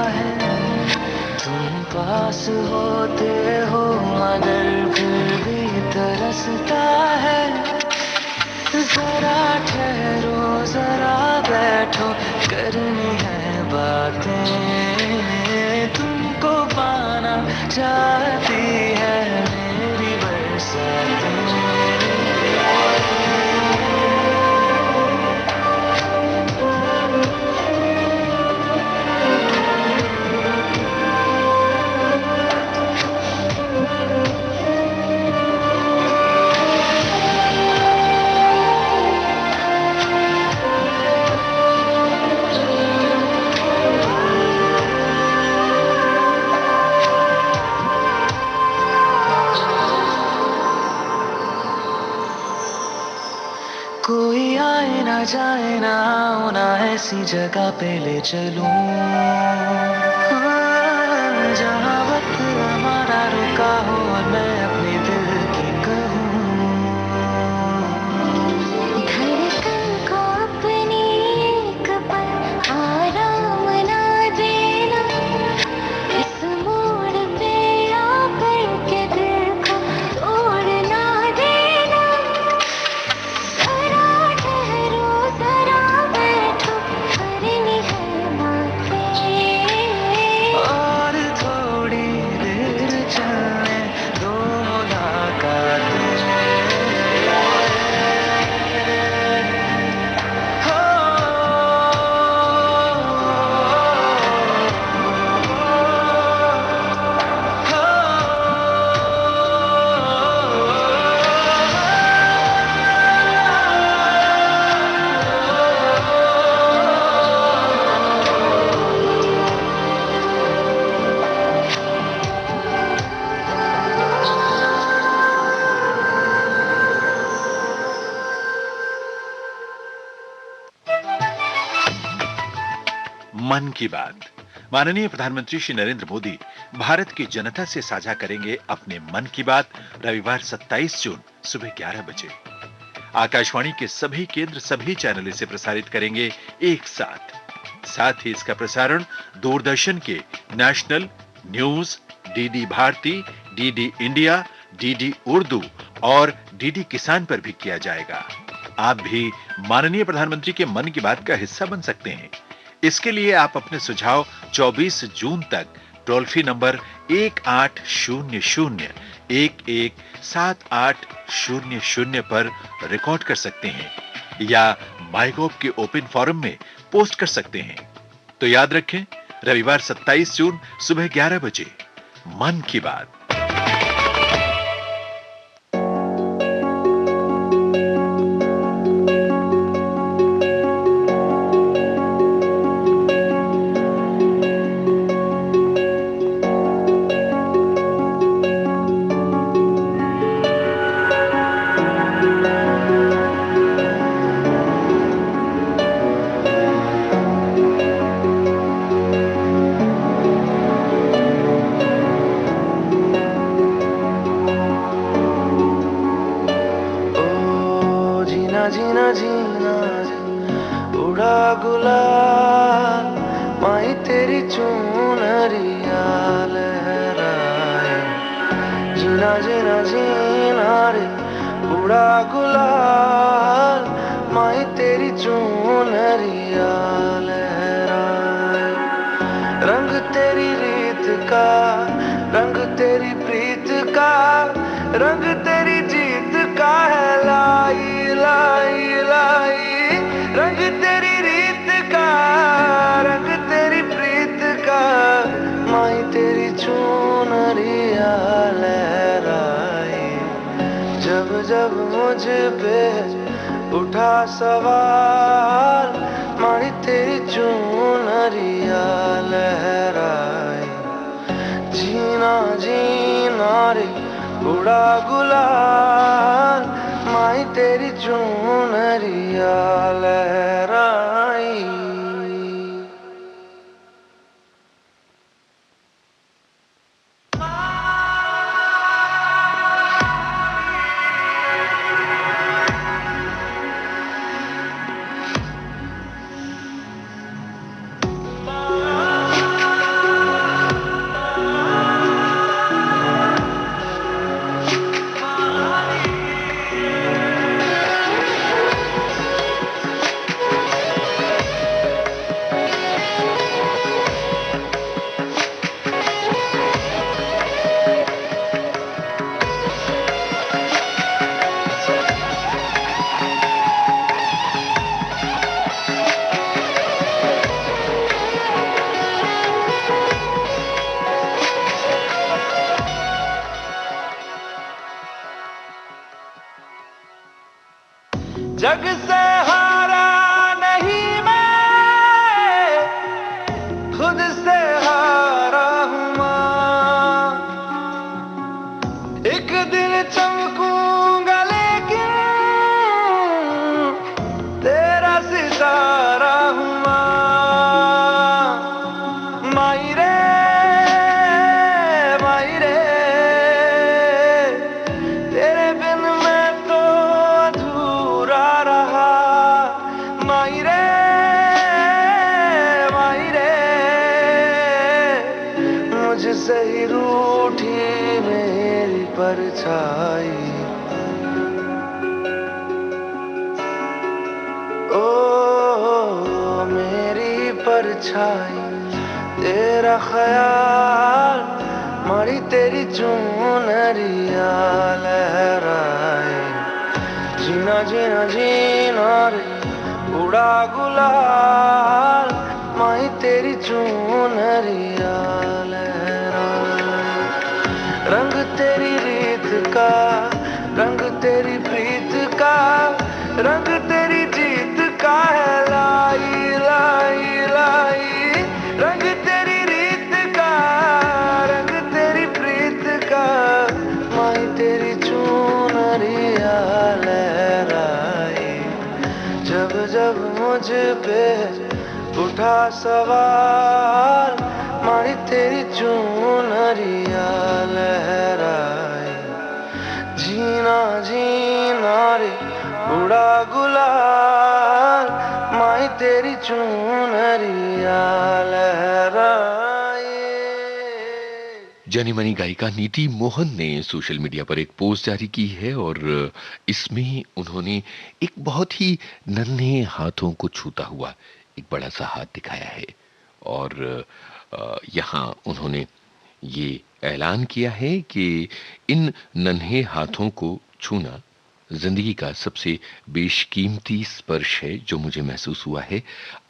है। तुम पास होते हो मगर फिर भी तरसता है। जरा ठहरो जरा बैठो करनी है बातें। तुमको पाना चाहती है मेरी बरसातें। कोई आए ना जाए ना आओ ना ऐसी जगह पे ले चलूं। हाँ, जहाँ वक्त हमारा रुका हो और मैं अपने दिल की कहूँ। धड़कन को अपनी एक पल आराम ना देना। इस मोड़ पे आकर के दिल को तोड़ ना देना। जरा ठहरो जरा बैठो करनी है बातें। और थोड़ी देर चलने दो मुलाकातें। मन की बात। माननीय प्रधानमंत्री श्री नरेंद्र मोदी भारत की जनता से साझा करेंगे अपने मन की बात रविवार 27 जून सुबह 11 बजे। आकाशवाणी के सभी केंद्र सभी चैनल इसे प्रसारित करेंगे एक साथ। साथ ही इसका प्रसारण दूरदर्शन के national news, DD Bharati, DD India, DD Urdu और डीडी किसान पर भी किया जाएगा। आप भी माननीय प्रधानमंत्री के मन की बात का हिस्सा बन सकते हैं। इसके लिए आप अपने सुझाव 24 जून तक टोल फ्री नंबर 1800-117800 पर रिकॉर्ड कर सकते हैं या माईगोव के ओपन फोरम में पोस्ट कर सकते हैं। तो याद रखें, रविवार 27 जून सुबह 11 बजे मन की बात। जीना जीना उड़ा गुलाल माही तेरी चुनरिया लहराए। जीना जीना जीना रे उड़ा गुलाल माही तेरी चुनरिया लहराए। रंग तेरी रीत का रंग तेरी प्रीत का रंग तेरी जीत का है लाई लाई लाई। रंग तेरी रीत का रंग तेरी प्रीत का माई तेरी चुनरिया लहराए। जब जब मुझ पे उठा सवाल माई तेरी चुनरिया लहराए। जीना जीना रे उड़ा गुलाल माई तेरी चुनरिया लहराई। चमकूंगा लेकिन तेरा सितारा हूँ माई रे तेरे बिन मैं तो अधूरा रहा माई रे मुझसे ही रूठी मेरी परछाई ओ मेरी परछाई तेरा ख्याल मारी तेरी चुनरिया लहराए जीना जीना जीना रे उड़ा गुलाल माही तेरी चुनरिया लहराए रंग तेरी रीत का रंग तेरी प्रीत का रंग तेरी जीत का है लाई लाई लाई रंग तेरी रीत का रंग तेरी प्रीत का माही तेरी चुनरिया लहराए जब जब मुझ पे उठा सवाल मारी तेरी चुनरिया लहराए जीना जीना रे उड़ा गुलाल माई तेरी चुनरिया लहराए। जानी मानी गायिका नीति मोहन ने सोशल मीडिया पर एक पोस्ट जारी की है और इसमें उन्होंने एक बहुत ही नन्हे हाथों को छूता हुआ एक बड़ा सा हाथ दिखाया है और यहाँ उन्होंने ये ऐलान किया है कि इन नन्हे हाथों को छूना जिंदगी का सबसे बेशकीमती स्पर्श है जो मुझे महसूस हुआ है।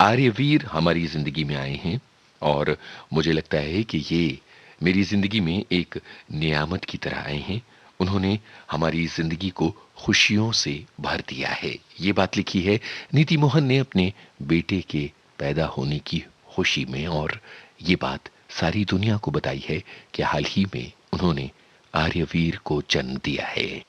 आर्यवीर हमारी जिंदगी में आए हैं और मुझे लगता है कि ये मेरी जिंदगी में एक नियामत की तरह आए हैं। उन्होंने हमारी जिंदगी को खुशियों से भर दिया है। ये बात लिखी है नीति मोहन ने अपने बेटे के पैदा होने की खुशी में और ये बात सारी दुनिया को बताई है कि हाल ही में उन्होंने आर्यवीर को जन्म दिया है।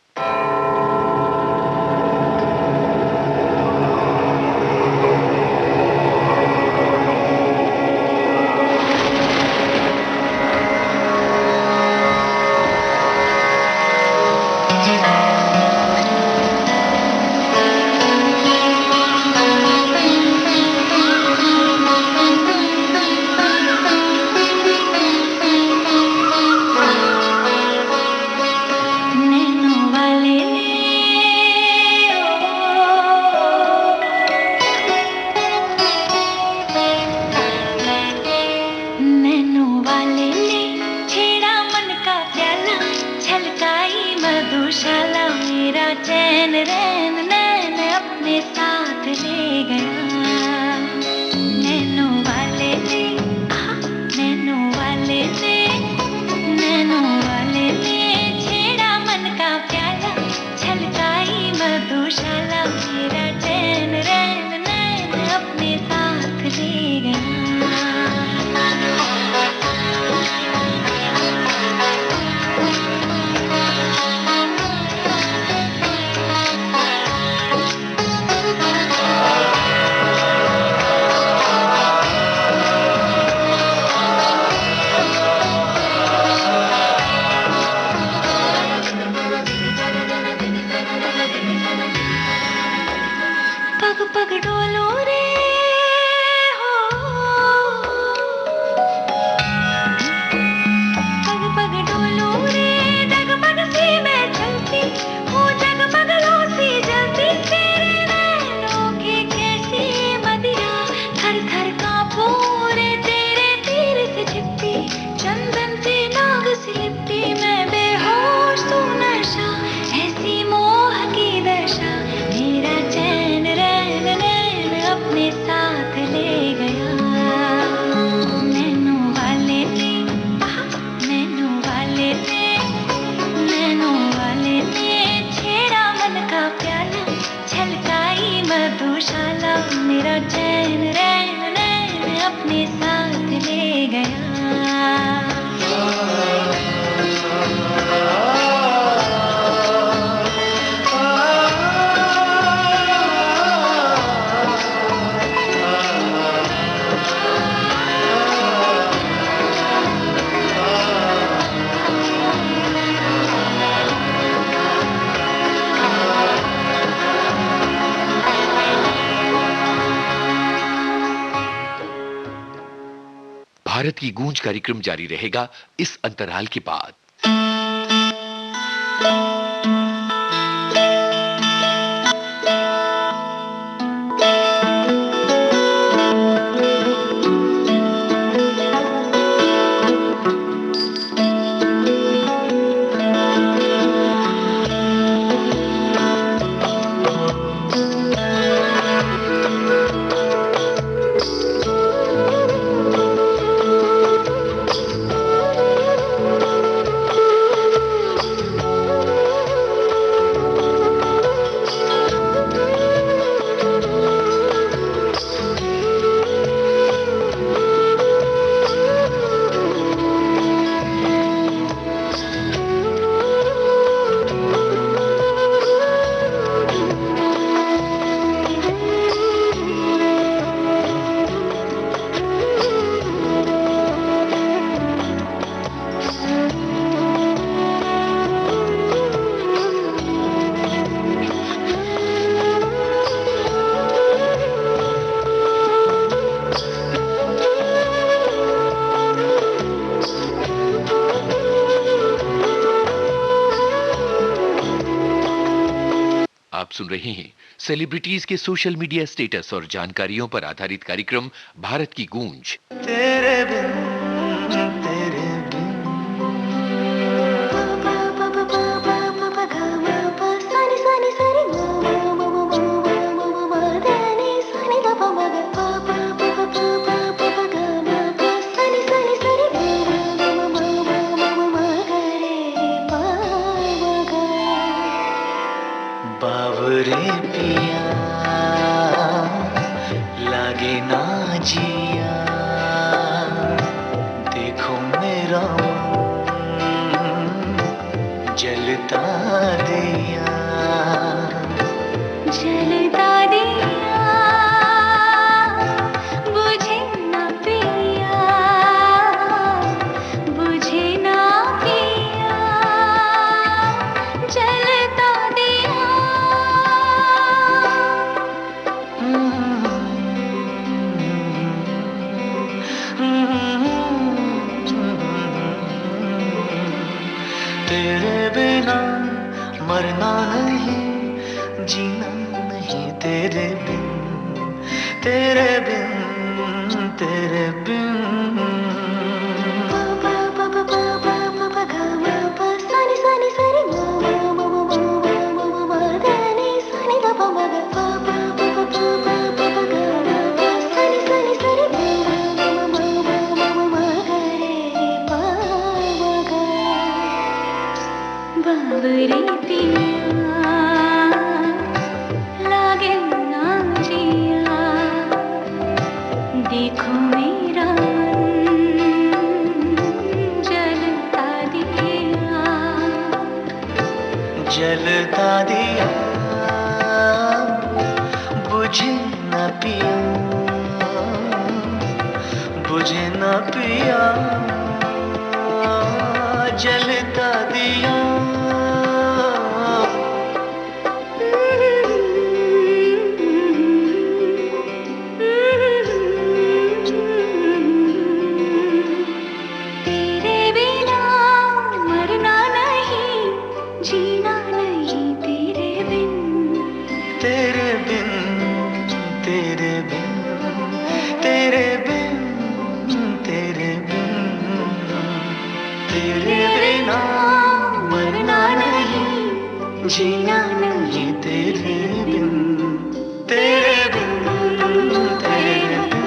भारत की गूंज कार्यक्रम जारी रहेगा इस अंतराल के बाद। आप सुन रहे हैं सेलिब्रिटीज के सोशल मीडिया स्टेटस और जानकारियों पर आधारित कार्यक्रम भारत की गूंज। तेरे बिन तेरे बिन बावरे पिया लागे ना जिया, देखो मेरा मन जलता दिया, जलता दिया बुझे ना पिया, बुझे ना पिया, जलता दिया। तेरे बिना मरना नहीं, जीना नहीं तेरे बिन, तेरे बिन तेरे बिन। बावरे पिया लागे ना जिया, देखो मेरा मन जलता दिया, जलता दिया बुझे न पिया, बुझे न पिया, जलता दिया। तेरे बिना मरना नहीं, जीना नहीं तेरे बिन, तेरे बिन तेरे बिन, तेरे बिन तेरे बिन, तेरे बिना मरना नहीं, जीना नहीं तेरे बिन, तेरे बिन तेरे बिन।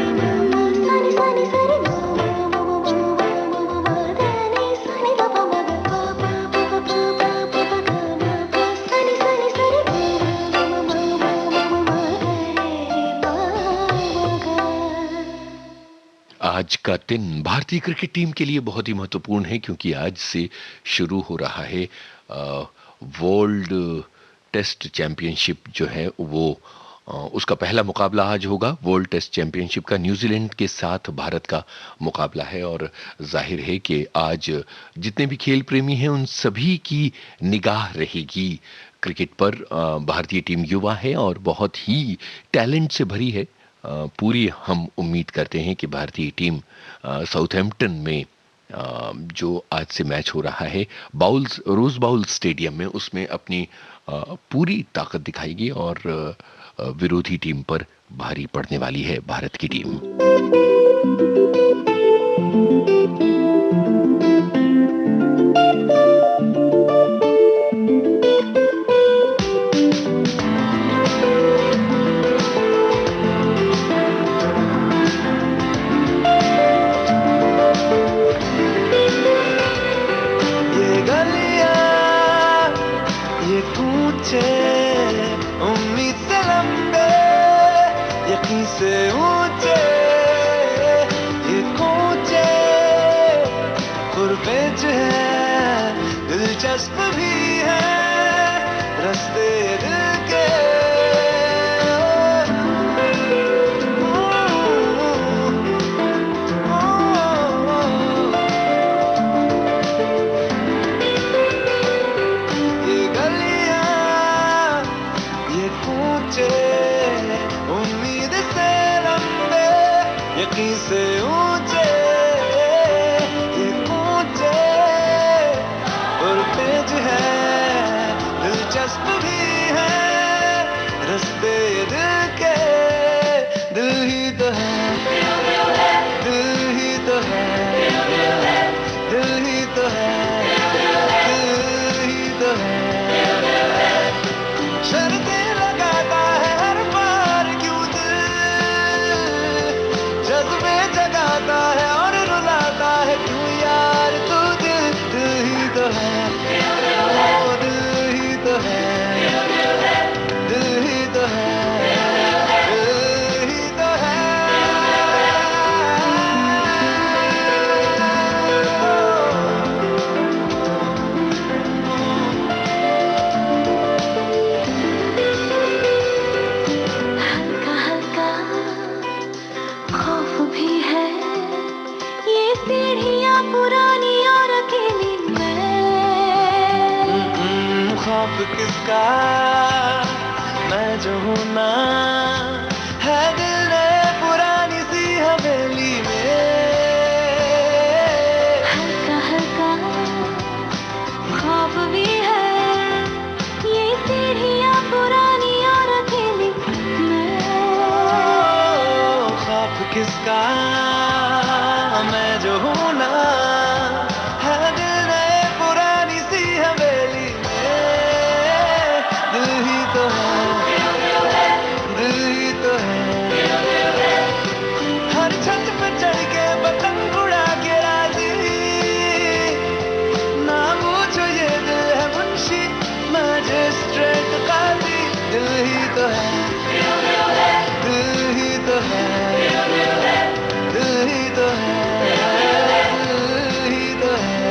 आज का दिन भारतीय क्रिकेट टीम के लिए बहुत ही महत्वपूर्ण है क्योंकि आज से शुरू हो रहा है वर्ल्ड टेस्ट चैंपियनशिप जो है वो उसका पहला मुकाबला आज होगा। वर्ल्ड टेस्ट चैंपियनशिप का न्यूजीलैंड के साथ भारत का मुकाबला है और जाहिर है कि आज जितने भी खेल प्रेमी हैं उन सभी की निगाह रहेगी क्रिकेट पर। भारतीय टीम युवा है और बहुत ही टैलेंट से भरी है। पूरी हम उम्मीद करते हैं कि भारतीय टीम साउथहैम्पटन में जो आज से मैच हो रहा है बाउल्स रोज बाउल स्टेडियम में, उसमें अपनी पूरी ताकत दिखाएगी और विरोधी टीम पर भारी पड़ने वाली है भारत की टीम। ये गलियां, ये कूचे, उम्मीद से लंबे, यकीन से ऊंचे, ये कूचे, गुरबेज है, दिलचस्प भी है, रास्ते दिल के। ये गलियां, ये कूचे, उम्मीद से लंबे, यकीन से ऊंचे, ये कूचे, और पेज है, दिलचस्प भी है, रास्ते दिल के। दिल ही तो है, दिल ही तो है, दिल ही तो है, दिल ही तो है। शर्तें लगाता है हर बार क्यों दिल, जज्बे जगाता है और रुलाता है क्यों यार तू दिल। दिल ही तो है, ओ दिल ही तो है, दिल ही तो है, दिल ही तो है। हल्का हल्का खौफ भी है, ये सीढ़ियाँ पुरानी और अकेली मैं। खौफ किसका, मैं जो हूँ ना, है दिल ने पुरानी सी हवेली में। हल्का हल्का खौफ भी है, ये सीढ़ियाँ पुरानी और अकेली मैं। खौफ किसका, मैं जो हूँ ना, है दिल ने पुरानी सी हवेली में। दिल ही तो है, दिल ही तो है, हर छत पे चढ़ के पतंग उड़ा के राजी, ना पूछो ये दिल है मुंशी मैजिस्ट्रेट काजी। दिल ही तो है, दिल ही तो है, दिल ही तो है, दिल ही तो है।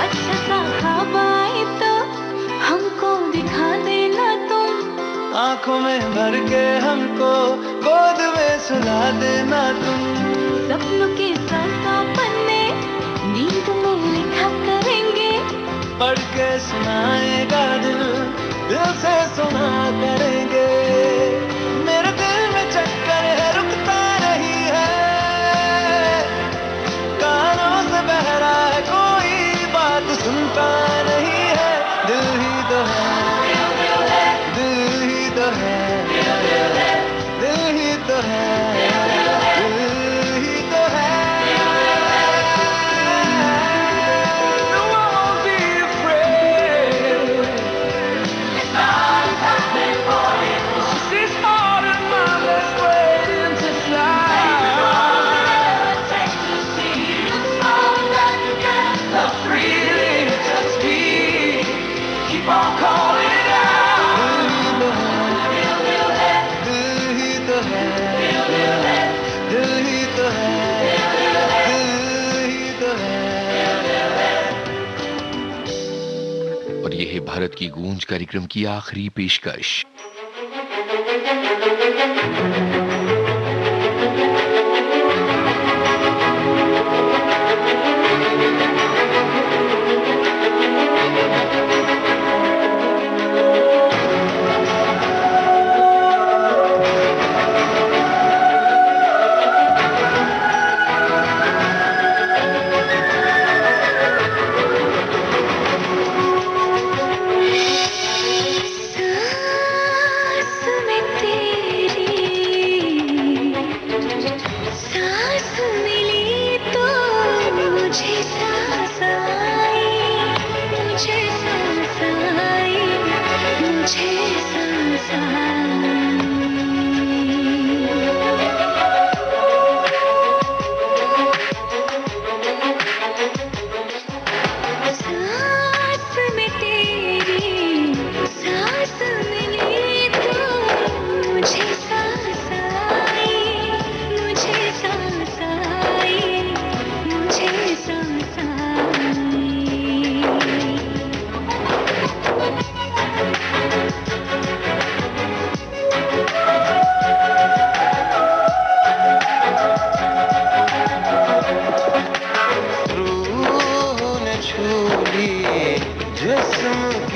अच्छा सा ख्वाब आए तो हमको दिखा देना तुम, आंखों में भर के हमको गोद में सुला देना तुम। सपनों के साथ पन्ने नींद में लिखा करेंगे, पढ़ के सुनाएगा दिल, दिल से सुना करेंगे। मेरे दिल में चक्कर है रुकता नहीं है, कानों से बह रहा है कोई बात सुनता नहीं है। दिल ही तो है, दिल ही तो है, दिल ही तो है, दिल ही तो है। No, I won't be afraid. This heart of mine is waiting to fly. Love freely, just be. Keep on calling out. दिल ही तो है, दिल ही तो है, दिल ही तो है। और ये है भारत की गूंज कार्यक्रम की आखिरी पेशकश।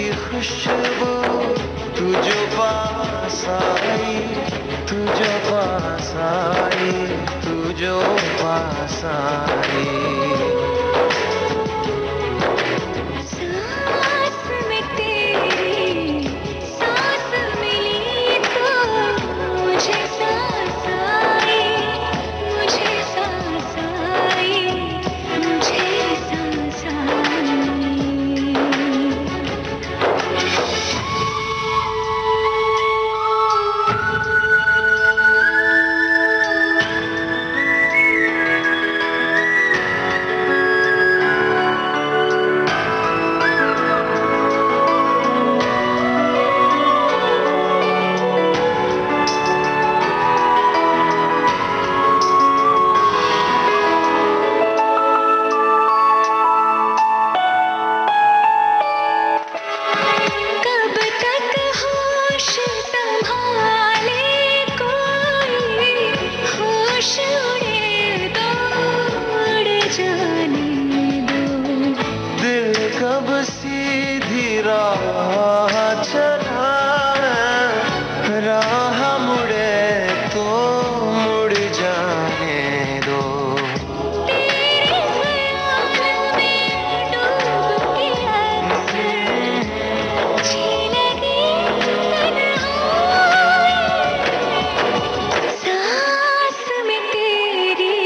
की खुशबू तू जो पास आई, तू जो पास आई, तू जो पास आई। सांस में तेरी सांस मिली तो मुझे सांस आई, मुझे सांस आई, मुझे सांस आई। कब तक होश संभाले कोई, होश उड़े दो, उड़ जाने दो। दिल कब सीधी राह चला है, राह मुड़े तो मुड़ जाने दो। तेरे ख्याल में डूब के अक्सर लगी तन्हाई। सांस में तेरी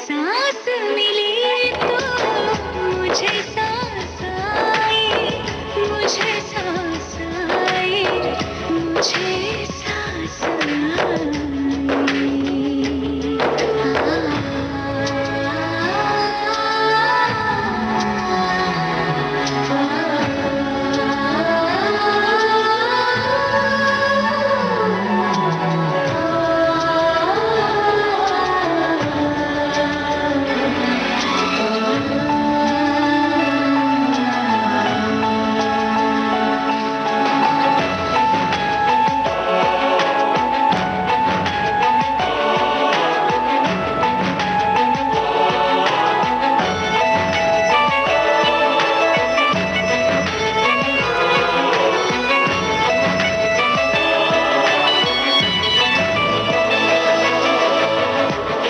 सांस मिली तो मुझे सांस आई, मुझे सांस आई, मुझे सांस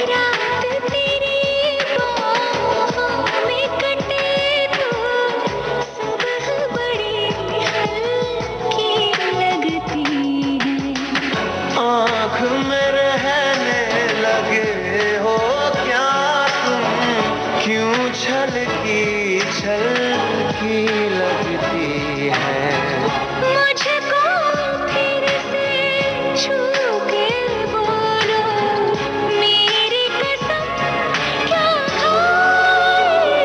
रात तेरी बाहों में कटे तो सुबह बड़ी हल्की लगती है। आँख में रहने लगे हो क्या तुम, क्यों छलकी छलकी लगती है। मुझको फिर से छू के बोलो, मेरी कसम क्या खाए।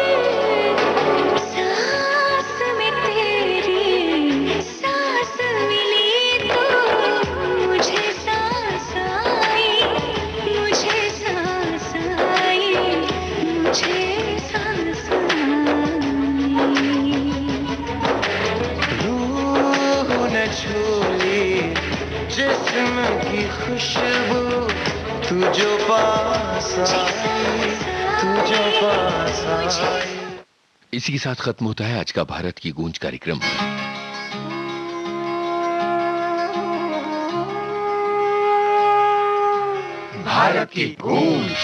सांस में तेरी सांस मिली तो मुझे सांस आई, मुझे सांस आई, मुझे सांस आई। रूह ने छूली जिस्म की खुशबू तू जो पास आई, तू जो पास आई। इसी के साथ खत्म होता है आज का भारत की गूंज कार्यक्रम। भारत की गूंज।